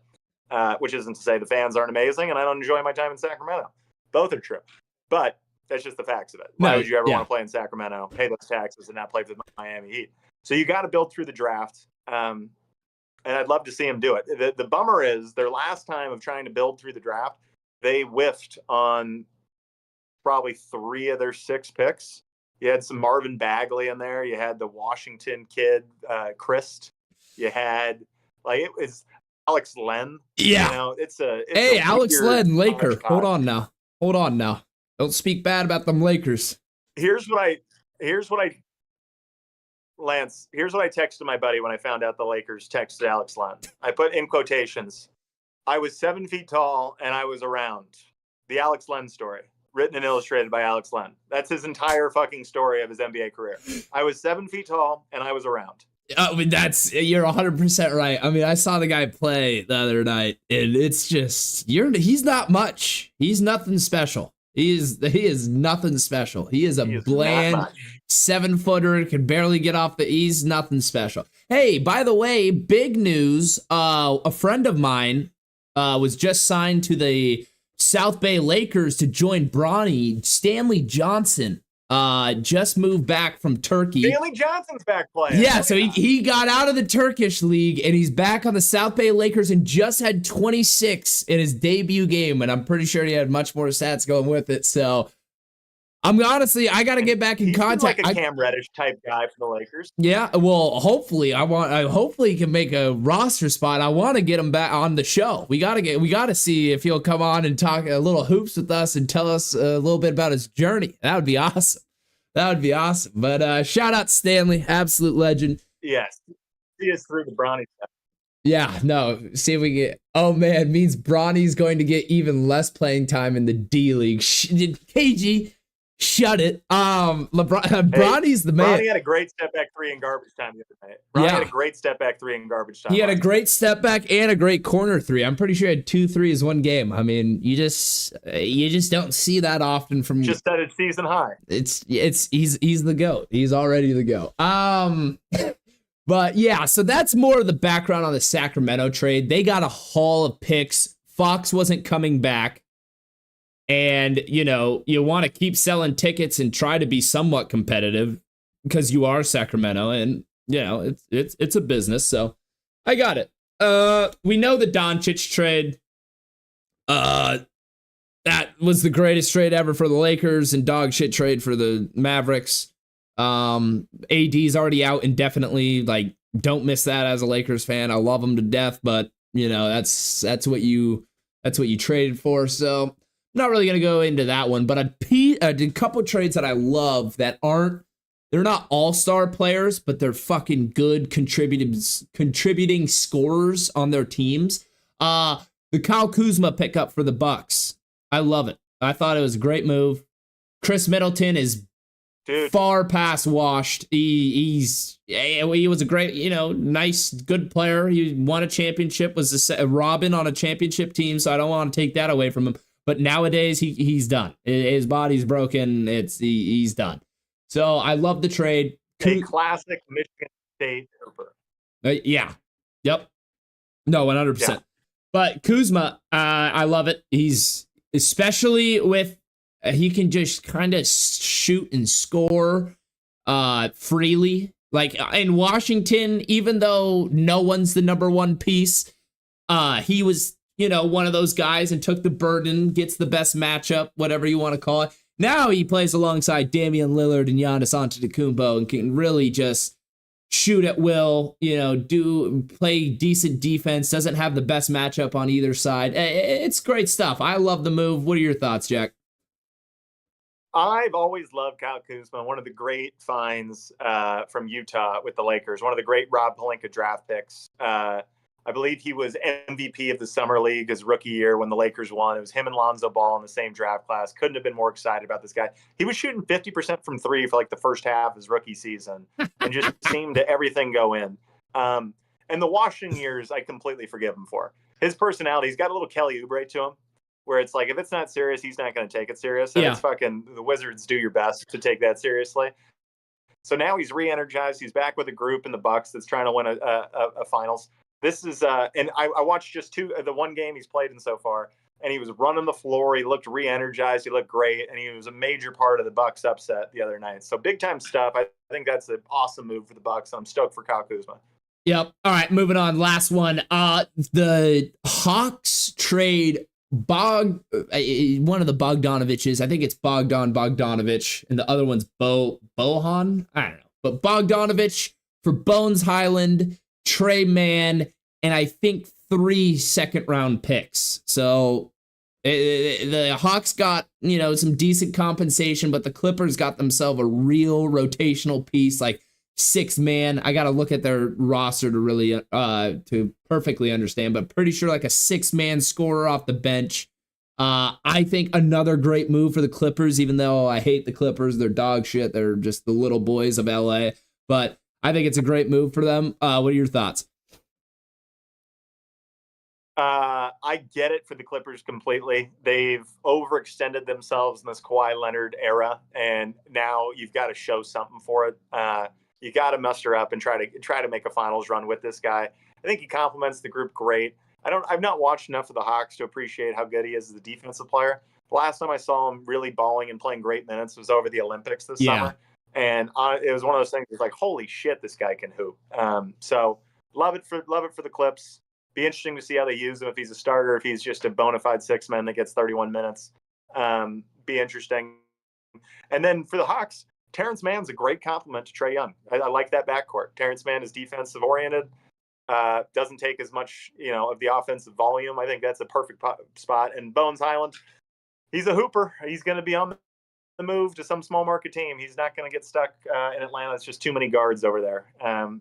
which isn't to say the fans aren't amazing, and I don't enjoy my time in Sacramento. Both are true, but that's just the facts of it. Why would you ever want to play in Sacramento, pay those taxes, and not play for the Miami Heat? So you got to build through the draft. And I'd love to see him do it. The bummer is their last time of trying to build through the draft, they whiffed on probably 3 of their 6 picks. You had some Marvin Bagley in there. You had the Washington kid, Christ. You had, like, it was Alex Len. Yeah. You know, it's hey, Alex Len, Laker. Hold on now. Don't speak bad about them Lakers. Lance, here's what I texted my buddy when I found out the Lakers texted Alex Len. I put in quotations, I was 7 feet tall and I was around. The Alex Len story. written and illustrated by Alex Len. That's his entire fucking story of his NBA career. I was 7 feet tall and I was around. I mean, you're 100% right. I mean, I saw the guy play the other night, and it's just he's not much. He's nothing special. He is nothing special. He is a bland 7-footer, can barely get off the. He's nothing special. Hey, by the way, big news. A friend of mine was just signed to the South Bay Lakers to join Bronny. Stanley Johnson just moved back from Turkey. Stanley Johnson's back playing. Yeah, so he got out of the Turkish league and he's back on the South Bay Lakers and just had 26 in his debut game, and I'm pretty sure he had much more stats going with it. So I got to get back in contact. Like a Cam Reddish type guy for the Lakers. Yeah, well, hopefully hopefully he can make a roster spot. I want to get him back on the show. We got to see if he'll come on and talk a little hoops with us and tell us a little bit about his journey. That would be awesome. But shout out Stanley, absolute legend. Yes. See us through the Bronny stuff. Yeah, no. See if we get. Oh man, means Bronny's going to get even less playing time in the D League. KG. Shut it. Bronny's the man. Bronny had a great step back 3 in garbage time the other night. Bronny had a great step back 3 in garbage time. He had a great step back and a great corner 3. I'm pretty sure he had 2 threes one game. I mean, you just don't see that often from. Just set it season high. He's the GOAT. He's already the GOAT. But yeah, so that's more of the background on the Sacramento trade. They got a haul of picks. Fox wasn't coming back. And, you want to keep selling tickets and try to be somewhat competitive because you are Sacramento and, it's a business. So I got it. We know the Doncic trade. That was the greatest trade ever for the Lakers and dog shit trade for the Mavericks. AD's already out indefinitely. Like, don't miss that as a Lakers fan. I love him to death, but that's what you traded for. So not really going to go into that one, but I did a couple trades that I love that they're not all-star players, but they're fucking good contributing scorers on their teams. The Kyle Kuzma pickup for the Bucks. I love it. I thought it was a great move. Chris Middleton is far past washed. He was a great, nice, good player. He won a championship, was a Robin on a championship team, so I don't want to take that away from him. But nowadays, he's done. His body's broken. He's done. So I love the trade. A classic Michigan State trooper. Yeah. Yep. No, 100%. Yeah. But Kuzma, I love it. He's especially with he can just kind of shoot and score freely. Like in Washington, even though no one's the number one piece, he was one of those guys and took the burden, gets the best matchup, whatever you want to call it. Now he plays alongside Damian Lillard and Giannis Antetokounmpo and can really just shoot at will, play decent defense, doesn't have the best matchup on either side. It's great stuff. I love the move. What are your thoughts, Jack? I've always loved Kyle Kuzma, one of the great finds from Utah with the Lakers, one of the great Rob Pelinka draft picks. I believe he was MVP of the Summer League his rookie year when the Lakers won. It was him and Lonzo Ball in the same draft class. Couldn't have been more excited about this guy. He was shooting 50% from 3 for like the first half of his rookie season and just seemed to everything go in. And the Washington years, I completely forgive him for. His personality, he's got a little Kelly Oubre to him where it's like, if it's not serious, he's not going to take it serious. And it's fucking the Wizards do your best to take that seriously. So now he's re-energized. He's back with a group in the Bucks that's trying to win a finals. This is, and I watched just the one game he's played in so far, and he was running the floor. He looked re-energized. He looked great, and he was a major part of the Bucks upset the other night. So big time stuff. I think that's an awesome move for the Bucks. I'm stoked for Kyle Kuzma. Yep. All right, moving on. Last one. The Hawks trade one of the Bogdanoviches. I think it's Bogdanovich, and the other one's Bohan. I don't know, but Bogdanovich for Bones Highland, Trey Mann, and I think 3 second-round picks. So the Hawks got, some decent compensation, but the Clippers got themselves a real rotational piece, like 6-man. I got to look at their roster to really, to perfectly understand, but pretty sure like a 6-man scorer off the bench. I think another great move for the Clippers, even though I hate the Clippers. They're dog shit. They're just the little boys of LA. But I think it's a great move for them. What are your thoughts? I get it for the Clippers completely. They've overextended themselves in this Kawhi Leonard era, and now you've got to show something for it. You got to muster up and try to make a finals run with this guy. I think he complements the group great. I've not watched enough of the Hawks to appreciate how good he is as a defensive player. The last time I saw him really balling and playing great minutes was over the Olympics this summer, and it was one of those things. It's like, holy shit, this guy can hoop. So love it for the Clips. Be interesting to see how they use him, if he's a starter, if he's just a bona fide six man that gets 31 minutes. Be interesting. And then for the Hawks, Terrence Mann's a great compliment to Trae Young. I like that backcourt. Terrence Mann is defensive oriented, doesn't take as much, of the offensive volume. I think that's a perfect spot. And Bones Highland, he's a hooper. He's going to be on the move to some small market team. He's not going to get stuck in Atlanta. It's just too many guards over there.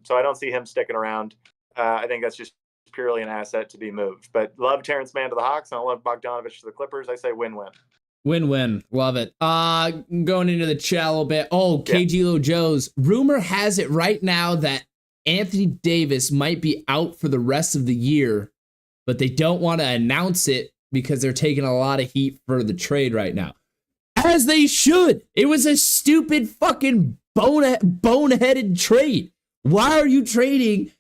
So I don't see him sticking around. I think that's just purely an asset to be moved. But love Terrence Mann to the Hawks, and I love Bogdanovich to the Clippers. I say win-win. Win-win. Love it. Going into the chat a little bit. KG Lo Joe's. Rumor has it right now that Anthony Davis might be out for the rest of the year, but they don't want to announce it because they're taking a lot of heat for the trade right now. As they should. It was a stupid fucking boneheaded trade. Why are you trading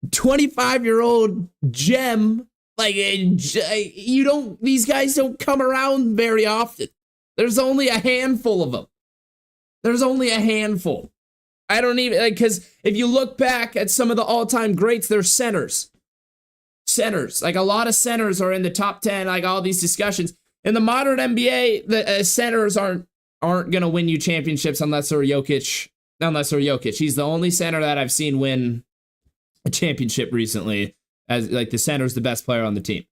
25-year-old gem? Like, these guys don't come around very often. There's only a handful of them. I don't even, because if you look back at some of the all-time greats, they're centers. Like, a lot of centers are in the top 10, like all these discussions. In the modern NBA, the centers aren't going to win you championships unless they're Jokic. He's the only center that I've seen win a championship recently, as like the center's the best player on the team.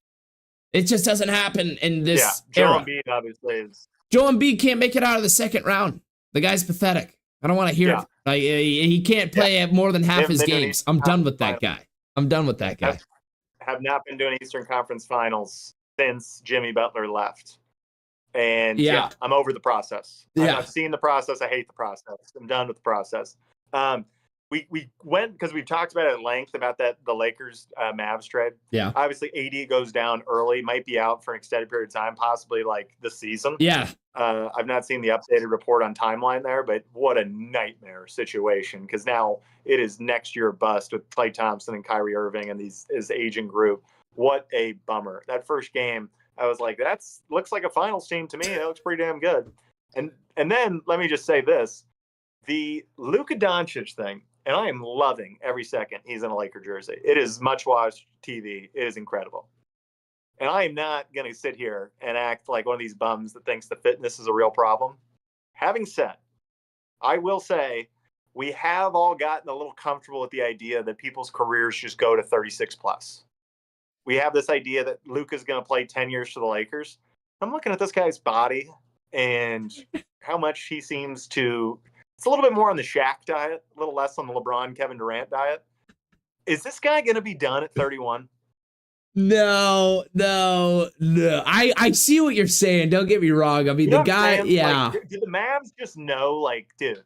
It just doesn't happen in this era. Joel Embiid obviously is. Joel Embiid can't make it out of the second round. The guy's pathetic. I don't want to hear it. Like, he can't play at more than half his games. I'm done with that guy. Have not been doing Eastern Conference Finals since Jimmy Butler left. And I'm over the process. I've seen the process. I hate the process. I'm done with the process. We went, because we've talked about it at length about the Lakers Mavs trade. Yeah. Obviously, AD goes down early, might be out for an extended period of time, possibly like this season. Yeah. I've not seen the updated report on timeline there, but what a nightmare situation, because now it is next year bust with Klay Thompson and Kyrie Irving and his aging group. What a bummer. That first game, I was like, looks like a finals team to me. That looks pretty damn good. And then let me just say this. The Luka Doncic thing, and I am loving every second he's in a Laker jersey. It is much-watched TV. It is incredible. And I am not going to sit here and act like one of these bums that thinks the fitness is a real problem. Having said, I will say we have all gotten a little comfortable with the idea that people's careers just go to 36 plus. We have this idea that Luka's going to play 10 years for the Lakers. I'm looking at this guy's body and how much he seems to... It's a little bit more on the Shaq diet, a little less on the LeBron, Kevin Durant diet. Is this guy going to be done at 31? No. I see what you're saying. Don't get me wrong. I mean, the guy, Like, do the Mavs just know, like, dude,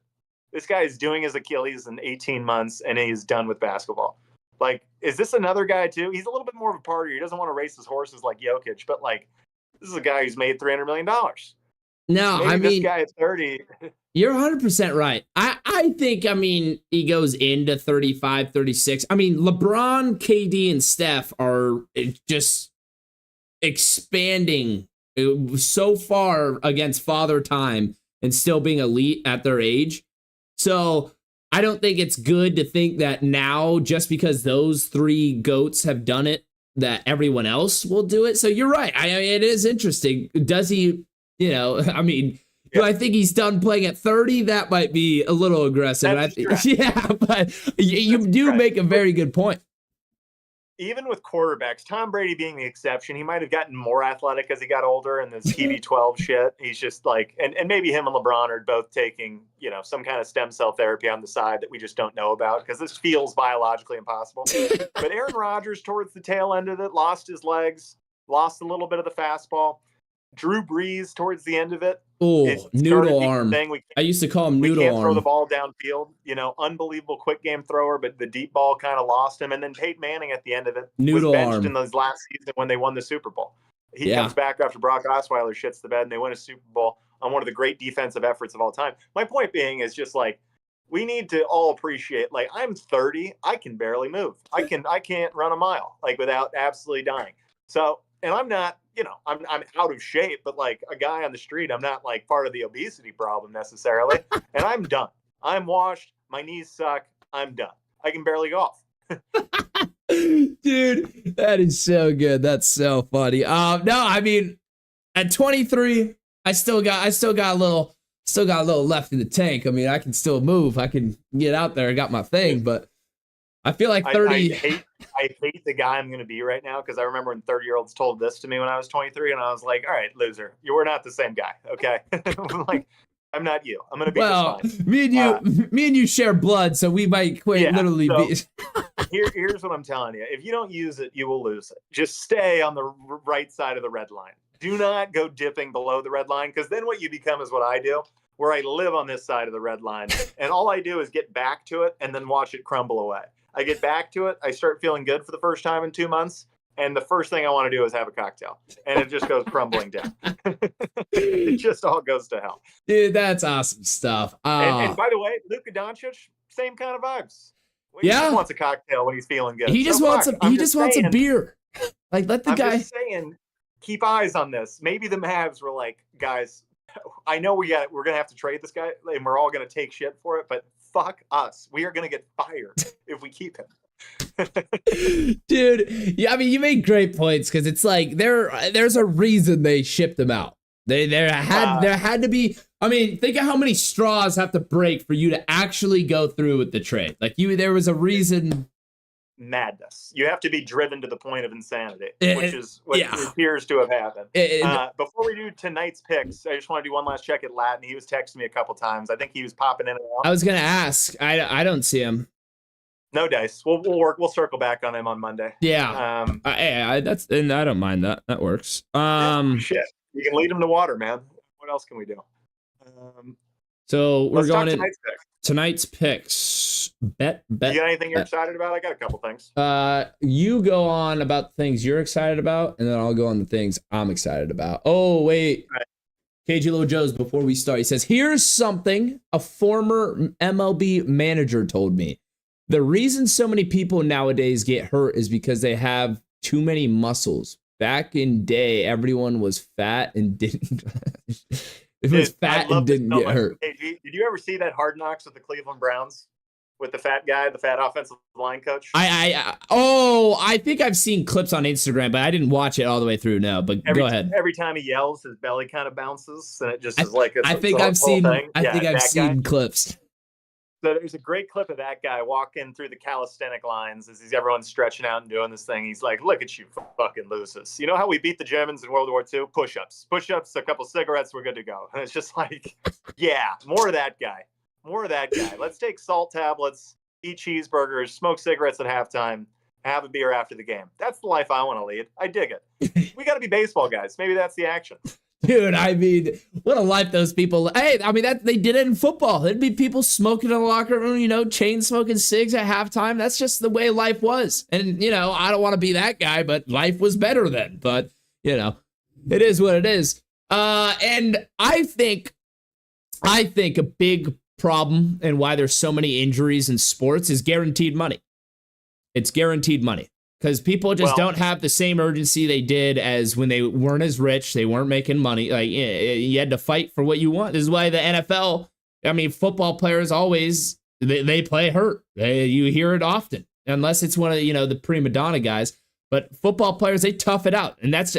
this guy is doing his Achilles in 18 months and he's done with basketball? Like, is this another guy too? He's a little bit more of a partier. He doesn't want to race his horses like Jokic, but like, this is a guy who's made $300 million. No, maybe I mean, this guy at 30. You're 100% right. I think, he goes into 35, 36. I mean, LeBron, KD, and Steph are just expanding so far against father time and still being elite at their age. So I don't think it's good to think that now, just because those three GOATs have done it, that everyone else will do it. So you're right. I mean, it is interesting. Does he, do I think he's done playing at 30? That might be a little aggressive. But you do make a very good point. Even with quarterbacks, Tom Brady being the exception, he might have gotten more athletic as he got older and this TB12 shit. He's just like, and maybe him and LeBron are both taking, some kind of stem cell therapy on the side that we just don't know about, because this feels biologically impossible. But Aaron Rodgers, towards the tail end of it, lost his legs, lost a little bit of the fastball. Drew Brees towards the end of it. Oh, noodle arm. I used to call him noodle arm. We can't throw the ball downfield. Unbelievable quick game thrower, but the deep ball kind of lost him. And then Peyton Manning at the end of it noodle was benched arm in those last season when they won the Super Bowl. He comes back after Brock Osweiler shits the bed, and they win a Super Bowl on one of the great defensive efforts of all time. My point being is just like, we need to all appreciate, like, I'm 30, I can barely move. I can't run a mile, like, without absolutely dying. So, and I'm not, I'm out of shape, but like a guy on the street, I'm not like part of the obesity problem necessarily. And I'm done. I'm washed. My knees suck. I'm done. I can barely golf. Dude, that is so good. That's so funny. No, I mean, at 23, I still got a little left in the tank. I mean, I can still move. I can get out there. I got my thing, but I feel like 30. I hate the guy I'm going to be right now, because I remember when 30-year-olds told this to me when I was 23, and I was like, all right, loser, we're not the same guy, okay? Like, I'm not you. I'm going to be just fine. Me and you share blood, so we might literally be. Here's what I'm telling you. If you don't use it, you will lose it. Just stay on the right side of the red line. Do not go dipping below the red line, because then what you become is what I do, where I live on this side of the red line, and all I do is get back to it and then watch it crumble away. I get back to it. I start feeling good for the first time in 2 months. And the first thing I want to do is have a cocktail. And it just goes crumbling down. It just all goes to hell. Dude, that's awesome stuff. And by the way, Luka Doncic, same kind of vibes. He just wants a cocktail when he's feling good. He just wants a beer. Like, let the guy. I'm just saying, keep eyes on this. Maybe the Mavs were like, guys, I know we're going to have to trade this guy, and we're all going to take shit for it, but fuck us. We are going to get fired if we keep him. Dude, yeah, I mean, you make great points, because it's like there's a reason they shipped him out. There had to be. I mean, think of how many straws have to break for you to actually go through with the trade. Like, there was a reason. Madness. You have to be driven to the point of insanity, which is what appears to have happened. Before we do tonight's picks, I just want to do one last check at Latin. He was texting me a couple times. I think he was popping in and out. I was gonna ask. I don't see him. No dice. We'll circle back on him on Monday. Yeah. I don't mind that. That works. Shit. You can lead him to water, man. What else can we do? So we're going in tonight's picks. Bet. You got anything you're excited about? I got a couple things. You go on about things you're excited about, and then I'll go on the things I'm excited about. Oh, wait. Right. KG Little Joe's, before we start, he says, here's something a former MLB manager told me. The reason so many people nowadays get hurt is because they have too many muscles. Back in day, everyone was fat and didn't. It was fat and didn't get hurt. KG, did you ever see that Hard Knocks with the Cleveland Browns? With the fat guy, the fat offensive line coach? I think I've seen clips on Instagram, but I didn't watch it all the way through. No, but go ahead. Every time he yells, his belly kind of bounces, and it just is like I think I've seen clips. So there's a great clip of that guy walking through the calisthenic lines as everyone's stretching out and doing this thing. He's like, look at you fucking losers. You know how we beat the Germans in World War II? Push-ups, a couple cigarettes, we're good to go. And it's just like, yeah, more of that guy. Let's take salt tablets, eat cheeseburgers, smoke cigarettes at halftime, have a beer after the game. That's the life I want to lead. I dig it. We got to be baseball guys. Maybe that's the action. Dude, I mean, what a life those people. Hey, I mean, that they did it in football. There'd be people smoking in the locker room, chain smoking cigs at halftime. That's just the way life was. And, I don't want to be that guy, but life was better then. But, it is what it is. And I think a big problem and why there's so many injuries in sports is guaranteed money. It's guaranteed money. Because people just don't have the same urgency they did as when they weren't as rich. They weren't making money. Like, you had to fight for what you want. This is why the NFL, I mean, football players always, they play hurt. You hear it often, unless it's one of the prima donna guys. But football players, they tough it out. And that's,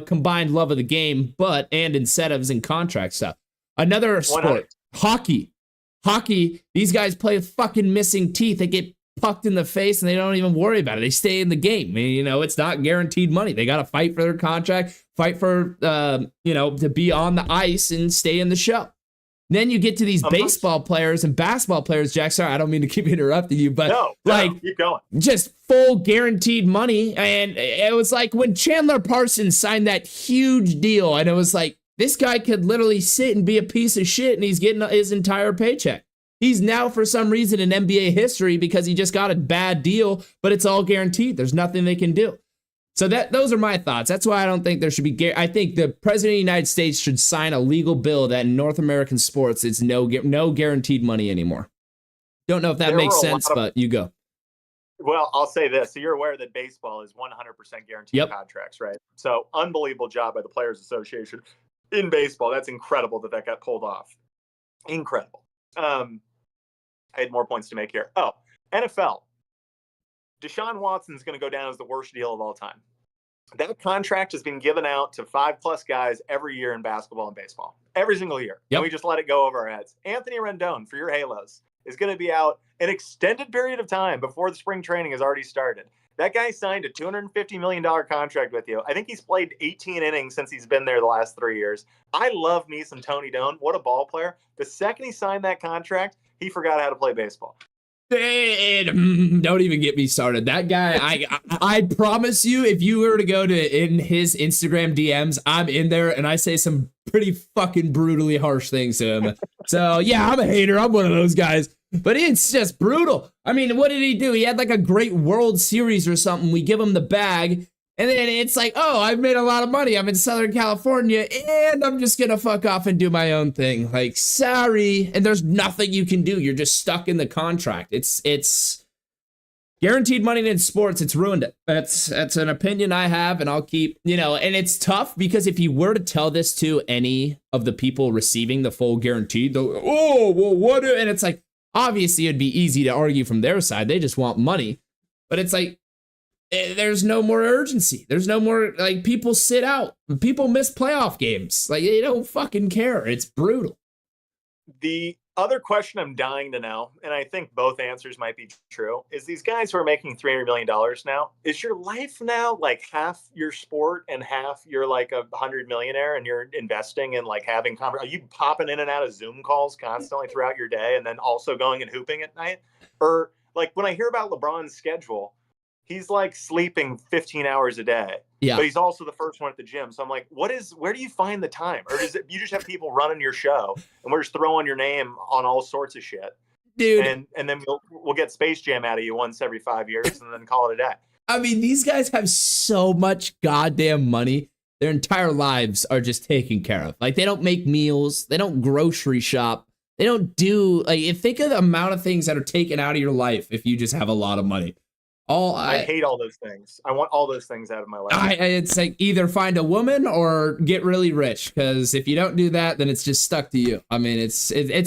combined love of the game, and incentives and contract stuff. Another sport, hockey. These guys play with fucking missing teeth. They get pucked in the face and they don't even worry about it. They stay in the game. I mean, it's not guaranteed money. They got to fight for their contract, fight for, to be on the ice and stay in the show. Then you get to these baseball players and basketball players, Jack. Sorry, I don't mean to keep interrupting you, but keep going. Just full guaranteed money. And it was like when Chandler Parsons signed that huge deal, and it was like, this guy could literally sit and be a piece of shit, and he's getting his entire paycheck. He's now, for some reason, in NBA history because he just got a bad deal, but it's all guaranteed. There's nothing they can do. So those are my thoughts. That's why I don't think there should be. I think the president of the United States should sign a legal bill that in North American sports, it's no guaranteed money anymore. Don't know if that makes sense, but you go. Well, I'll say this. So you're aware that baseball is 100% guaranteed contracts, right? So unbelievable job by the Players Association in baseball. That's incredible that got pulled off. Incredible. I had more points to make here. Oh, NFL. Deshaun Watson's going to go down as the worst deal of all time. That contract has been given out to 5+ guys every year in basketball and baseball. Every single year. And we just let it go over our heads. Anthony Rendon, for your Halos, is going to be out an extended period of time before the spring training has already started. That guy signed a $250 million contract with you. I think he's played 18 innings since he's been there the last 3 years. I love me some Tony Doan. What a ball player. The second he signed that contract, he forgot how to play baseball. Don't even get me started. That guy, I promise you, if you were to go in his Instagram DMs, I'm in there and I say some pretty fucking brutally harsh things to him. So yeah, I'm a hater. I'm one of those guys. But it's just brutal. I mean, what did he do? He had like a great World Series or something. We give him the bag. And then it's like, oh, I've made a lot of money. I'm in Southern California, and I'm just going to fuck off and do my own thing. Like, sorry. And there's nothing you can do. You're just stuck in the contract. It's guaranteed money in sports. It's ruined it. That's an opinion I have, and I'll keep, and it's tough because if you were to tell this to any of the people receiving the full guarantee, they'll go, oh, well, what? And it's like, obviously, it'd be easy to argue from their side. They just want money. But it's like, there's no more urgency. There's no more, like, people sit out. People miss playoff games. Like, they don't fucking care. It's brutal. The other question I'm dying to know, and I think both answers might be true, is these guys who are making $300 million now, is your life now like half your sport and half you're like a 100 millionaire and you're investing and like having are you popping in and out of Zoom calls constantly throughout your day and then also going and hooping at night? Or like when I hear about LeBron's schedule, he's like sleeping 15 hours a day, but he's also the first one at the gym. So I'm like, where do you find the time? Or is it, you just have people running your show and we're just throwing your name on all sorts of shit, dude? And then we'll get Space Jam out of you once every 5 years and then call it a day. I mean, these guys have so much goddamn money. Their entire lives are just taken care of. Like, they don't make meals. They don't grocery shop. They don't do, like, think of the amount of things that are taken out of your life if you just have a lot of money. I hate all those things. I want all those things out of my life. It's like either find a woman or get really rich, because if you don't do that, then it's just stuck to you. I mean, it's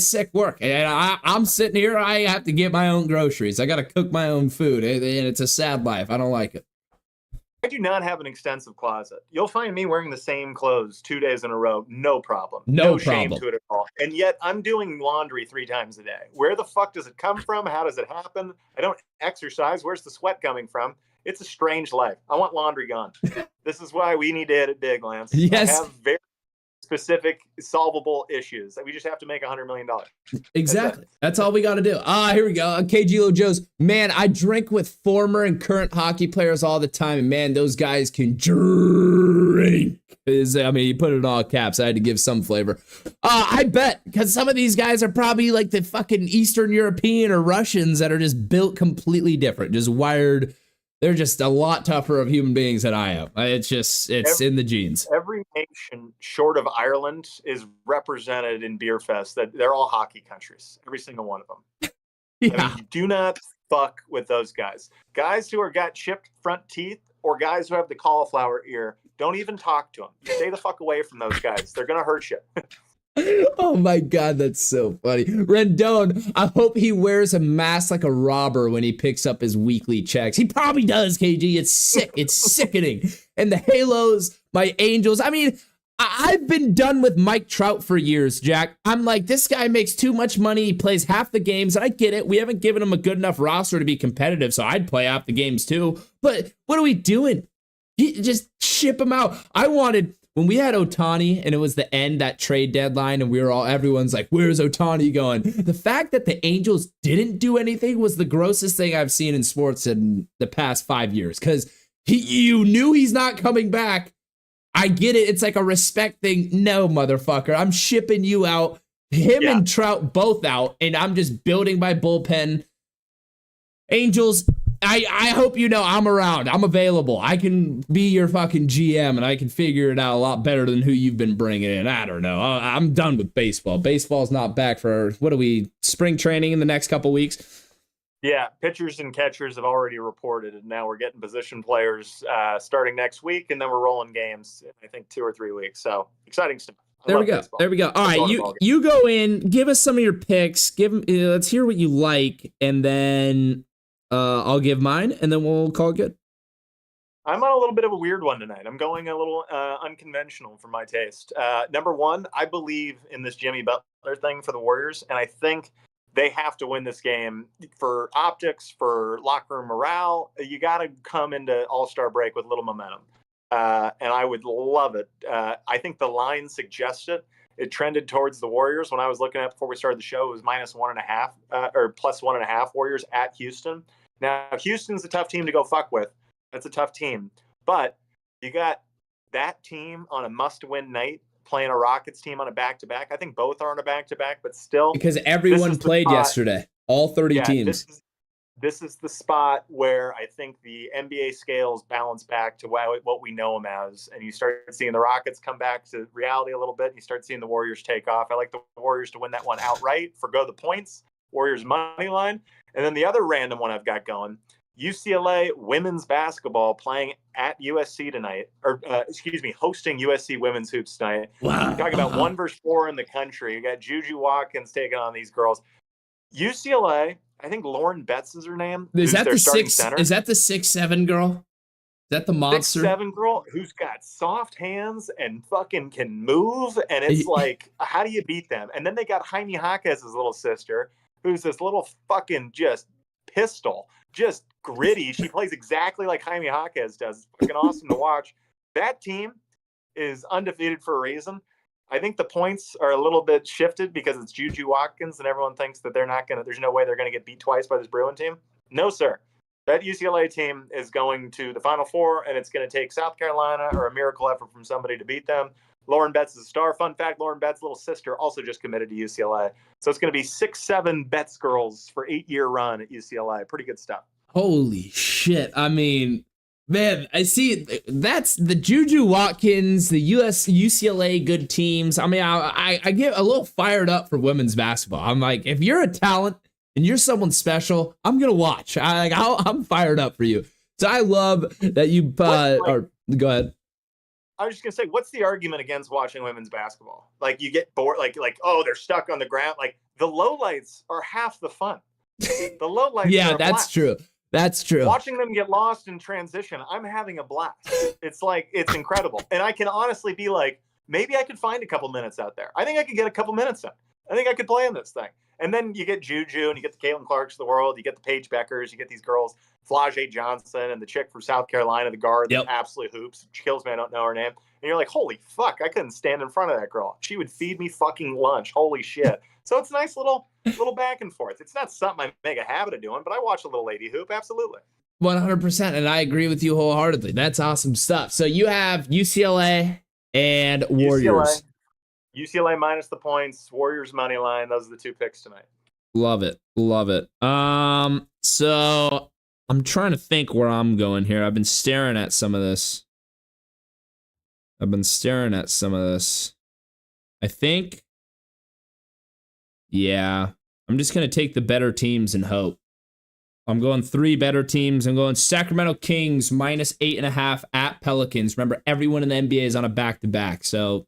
sick work. And I'm sitting here. I have to get my own groceries. I got to cook my own food, and it's a sad life. I don't like it. I do not have an extensive closet. You'll find me wearing the same clothes 2 days in a row. No problem. No shame to it at all. And yet I'm doing laundry 3 times a day. Where the fuck does it come from? How does it happen? I don't exercise. Where's the sweat coming from? It's a strange life. I want laundry gone. This is why we need to hit it big, Lance. Yes. I have very specific solvable issues. We just have to make $100 million. Exactly. That's all we got to do. Here we go. KG Joe's, man, I drink with former and current hockey players all the time, and man, those guys can drink. I mean, you put it in all caps. I had to give some flavor. I bet, because some of these guys are probably like the fucking Eastern European or Russians that are just built completely different, just wired. They're just a lot tougher of human beings than I am. It's in the genes. Every nation short of Ireland is represented in Beer Fest. That they're all hockey countries. Every single one of them. Yeah. I mean, you do not fuck with those guys. Guys who are got chipped front teeth or guys who have the cauliflower ear. Don't even talk to them. Stay the fuck away from those guys. They're gonna hurt you. Oh my God, that's so funny. Rendon, I hope he wears a mask like a robber when he picks up his weekly checks. He probably does, KG. It's sick. It's sickening. And the Halos, my Angels. I mean, I've been done with Mike Trout for years, Jack. I'm like, this guy makes too much money. He plays half the games. And I get it. We haven't given him a good enough roster to be competitive, so I'd play half the games too. But what are we doing? Just ship him out. I wanted when we had Ohtani and it was the end, that trade deadline, and everyone's like, where's Ohtani going? The fact that the Angels didn't do anything was the grossest thing I've seen in sports in the past 5 years, because you knew he's not coming back. I get it. It's like a respect thing. No, motherfucker. I'm shipping you out. Him and Trout both out, and I'm just building my bullpen. Angels, I hope you know I'm around. I'm available. I can be your fucking GM, and I can figure it out a lot better than who you've been bringing in. I don't know. I'm done with baseball. Baseball's not back for, spring training in the next couple weeks? Yeah, pitchers and catchers have already reported, and now we're getting position players starting next week, and then we're rolling games in, I think, 2 or 3 weeks. So exciting stuff. There we go. All right, you go in, give us some of your picks. Let's hear what you like, and then I'll give mine, and then we'll call it good. I'm on a little bit of a weird one tonight. I'm going a little unconventional for my taste. Number one, I believe in this Jimmy Butler thing for the Warriors, and I think they have to win this game for optics, for locker room morale. You got to come into All-Star break with a little momentum. And I would love it. I think the line suggests it. It trended towards the Warriors. When I was looking at before we started the show, it was -1.5 or +1.5 Warriors at Houston. Now, Houston's a tough team to go fuck with. That's a tough team. But you got that team on a must-win night playing a Rockets team on a back-to-back. I think both are on a back-to-back, but still. Because everyone played yesterday. All 30 teams. This is the spot where I think the NBA scales balance back to what we know them as. And you start seeing the Rockets come back to reality a little bit. And you start seeing the Warriors take off. I like the Warriors to win that one outright, forgo the points. Warriors money line. And then the other random one I've got going, UCLA women's basketball playing at USC tonight, hosting USC women's hoops tonight. Wow. Talking about 1 versus 4 in the country. You got Juju Watkins taking on these girls. UCLA, I think Lauren Betts is her name. Is that the 6'7" girl? Is that the monster? 6'7" girl who's got soft hands and fucking can move. And it's like, how do you beat them? And then they got Jaime Jaquez's little sister, who's this little fucking just pistol, just gritty. She plays exactly like Jaime Jaquez does. It's fucking awesome to watch. That team is undefeated for a reason. I think the points are a little bit shifted because it's Juju Watkins and everyone thinks that there's no way they're going to get beat twice by this Bruin team. No, sir. That UCLA team is going to the Final Four, and it's going to take South Carolina or a miracle effort from somebody to beat them. Lauren Betts is a star. Fun fact, Lauren Betts' little sister also just committed to UCLA. So it's going to be 6'7" Betts girls for 8-year run at UCLA. Pretty good stuff. Holy shit. I mean, man, I see that's the Juju Watkins, the UCLA good teams. I mean, I get a little fired up for women's basketball. I'm like, if you're a talent and you're someone special, I'm going to watch. I'm fired up for you. So I love that you, go ahead. I was just going to say, what's the argument against watching women's basketball? Like, you get bored, like, oh, they're stuck on the ground. Like, the lowlights are half the fun. The lowlights yeah, that's true. That's true. Watching them get lost in transition, I'm having a blast. It's incredible. And I can honestly be like, maybe I could find a couple minutes out there. I think I could get a couple minutes in. I think I could play in this thing. And then you get Juju and you get the Caitlin Clarks of the world. You get the Paige Beckers. You get these girls, Flau'jae Johnson and the chick from South Carolina, the guard that absolutely hoops. She kills me. I don't know her name. And you're like, holy fuck, I couldn't stand in front of that girl. She would feed me fucking lunch. Holy shit. So it's a nice little back and forth. It's not something I make a habit of doing, but I watch a little lady hoop. Absolutely. 100%. And I agree with you wholeheartedly. That's awesome stuff. So you have UCLA and Warriors. UCLA minus the points, Warriors money line. Those are the 2 picks tonight. Love it. Love it. So I'm trying to think where I'm going here. I've been staring at some of this. I think, yeah, I'm just going to take the better teams and hope. I'm going 3 better teams. I'm going Sacramento Kings minus 8.5 at Pelicans. Remember, everyone in the NBA is on a back-to-back, so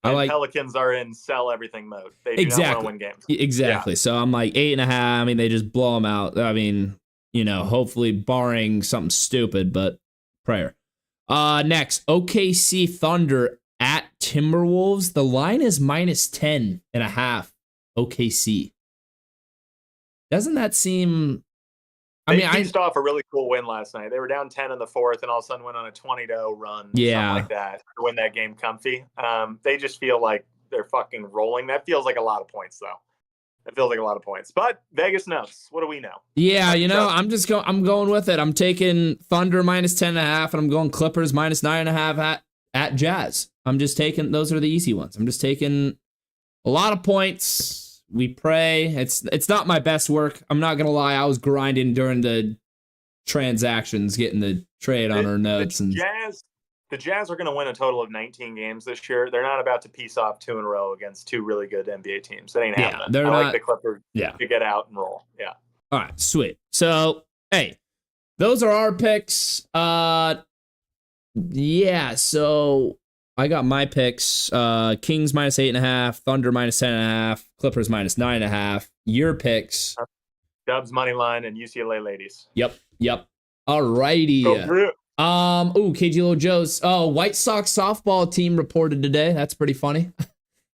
Pelicans are in sell everything mode. They do not want to win games. Exactly. Yeah. So I'm like 8.5. I mean, they just blow them out. I mean, hopefully barring something stupid, but prayer. Next, OKC Thunder at Timberwolves. The line is minus 10.5 OKC. Doesn't that seem They pieced off a really cool win last night. They were down 10 in the fourth and all of a sudden went on a 20-0 run. Yeah. Something like that to win that game comfy. They just feel like they're fucking rolling. That feels like a lot of points, though. It feels like a lot of points. But Vegas knows. What do we know? Yeah, I'm going with it. I'm taking Thunder minus 10.5, and I'm going Clippers minus 9.5 at Jazz. I'm just taking, those are the easy ones. I'm just taking a lot of points. We pray. It's not my best work. I'm not gonna lie. I was grinding during the transactions, getting the trade on our notes. The Jazz are going to win a total of 19 games this year. They're not about to piece off 2 in a row against 2 really good NBA teams. That ain't happening. Like the Clippers to get out and roll. Yeah. All right, sweet. So, hey, those are our picks. Yeah, so I got my picks. Kings minus 8.5, Thunder minus 10.5, Clippers minus 9.5. Your picks. Dubs money line and UCLA ladies. Yep. All righty. Go through it. KG Little Joe's. Oh, White Sox softball team reported today. That's pretty funny.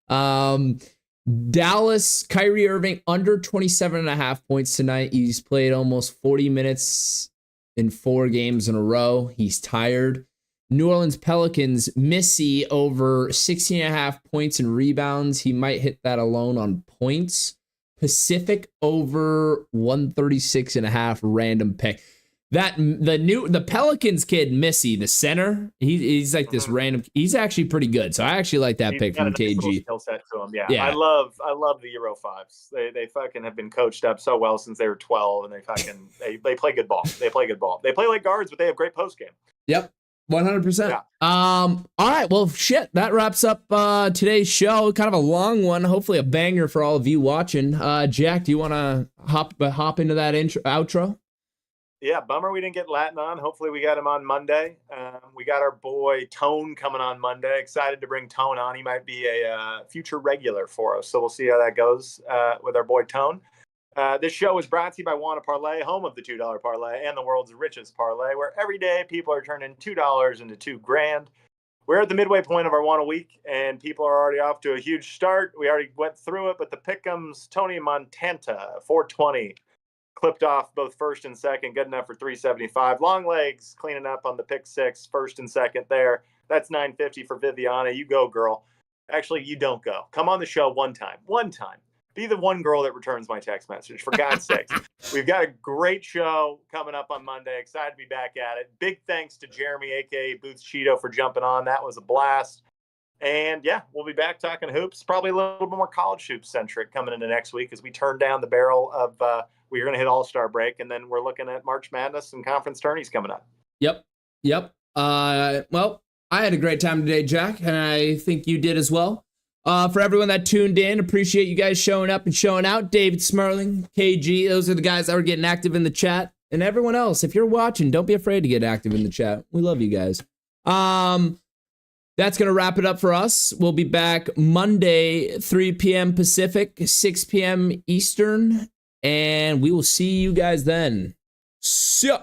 Dallas, Kyrie Irving under 27.5 points tonight. He's played almost 40 minutes in 4 games in a row. He's tired. New Orleans Pelicans, Missy over 16.5 points and rebounds. He might hit that alone on points. Pacific over 136.5 random pick. The Pelicans kid, Missy, the center, he's like this random. He's actually pretty good, so I actually like that pick from KG. Skill set to him, yeah. I love the Euro 5s. They fucking have been coached up so well since they were 12, and they play good ball. They play good ball. They play like guards, but they have great post game. Yep. 100%. Yeah. All right. Well, shit. That wraps up today's show. Kind of a long one. Hopefully a banger for all of you watching. Jack, do you want to hop into that outro? Yeah, bummer we didn't get Latin on. Hopefully we got him on Monday. We got our boy Tone coming on Monday. Excited to bring Tone on. He might be a future regular for us, so we'll see how that goes with our boy Tone. This show is brought to you by Wanna Parlay, home of the $2 parlay and the world's richest parlay, where every day people are turning $2 into $2,000. We're at the midway point of our Wanna week, and people are already off to a huge start. We already went through it, but the pick'ems, Tony Montanta, 420. Clipped off both first and second, good enough for 375. Long legs, cleaning up on the pick 6, first and second there. That's 950 for Viviana. You go, girl. Actually, you don't go. Come on the show one time. Be the one girl that returns my text message, for God's sakes. We've got a great show coming up on Monday. Excited to be back at it. Big thanks to Jeremy, a.k.a. Boots Cheeto, for jumping on. That was a blast. And, yeah, we'll be back talking hoops, probably a little bit more college hoops-centric coming into next week as we turn down the barrel of we're going to hit All-Star break, and then we're looking at March Madness and conference tourneys coming up. Yep. Well, I had a great time today, Jack, and I think you did as well. For everyone that tuned in, appreciate you guys showing up and showing out. David Smerling, KG, those are the guys that were getting active in the chat. And everyone else, if you're watching, don't be afraid to get active in the chat. We love you guys. That's going to wrap it up for us. We'll be back Monday, 3 p.m. Pacific, 6 p.m. Eastern. And we will see you guys then. See ya.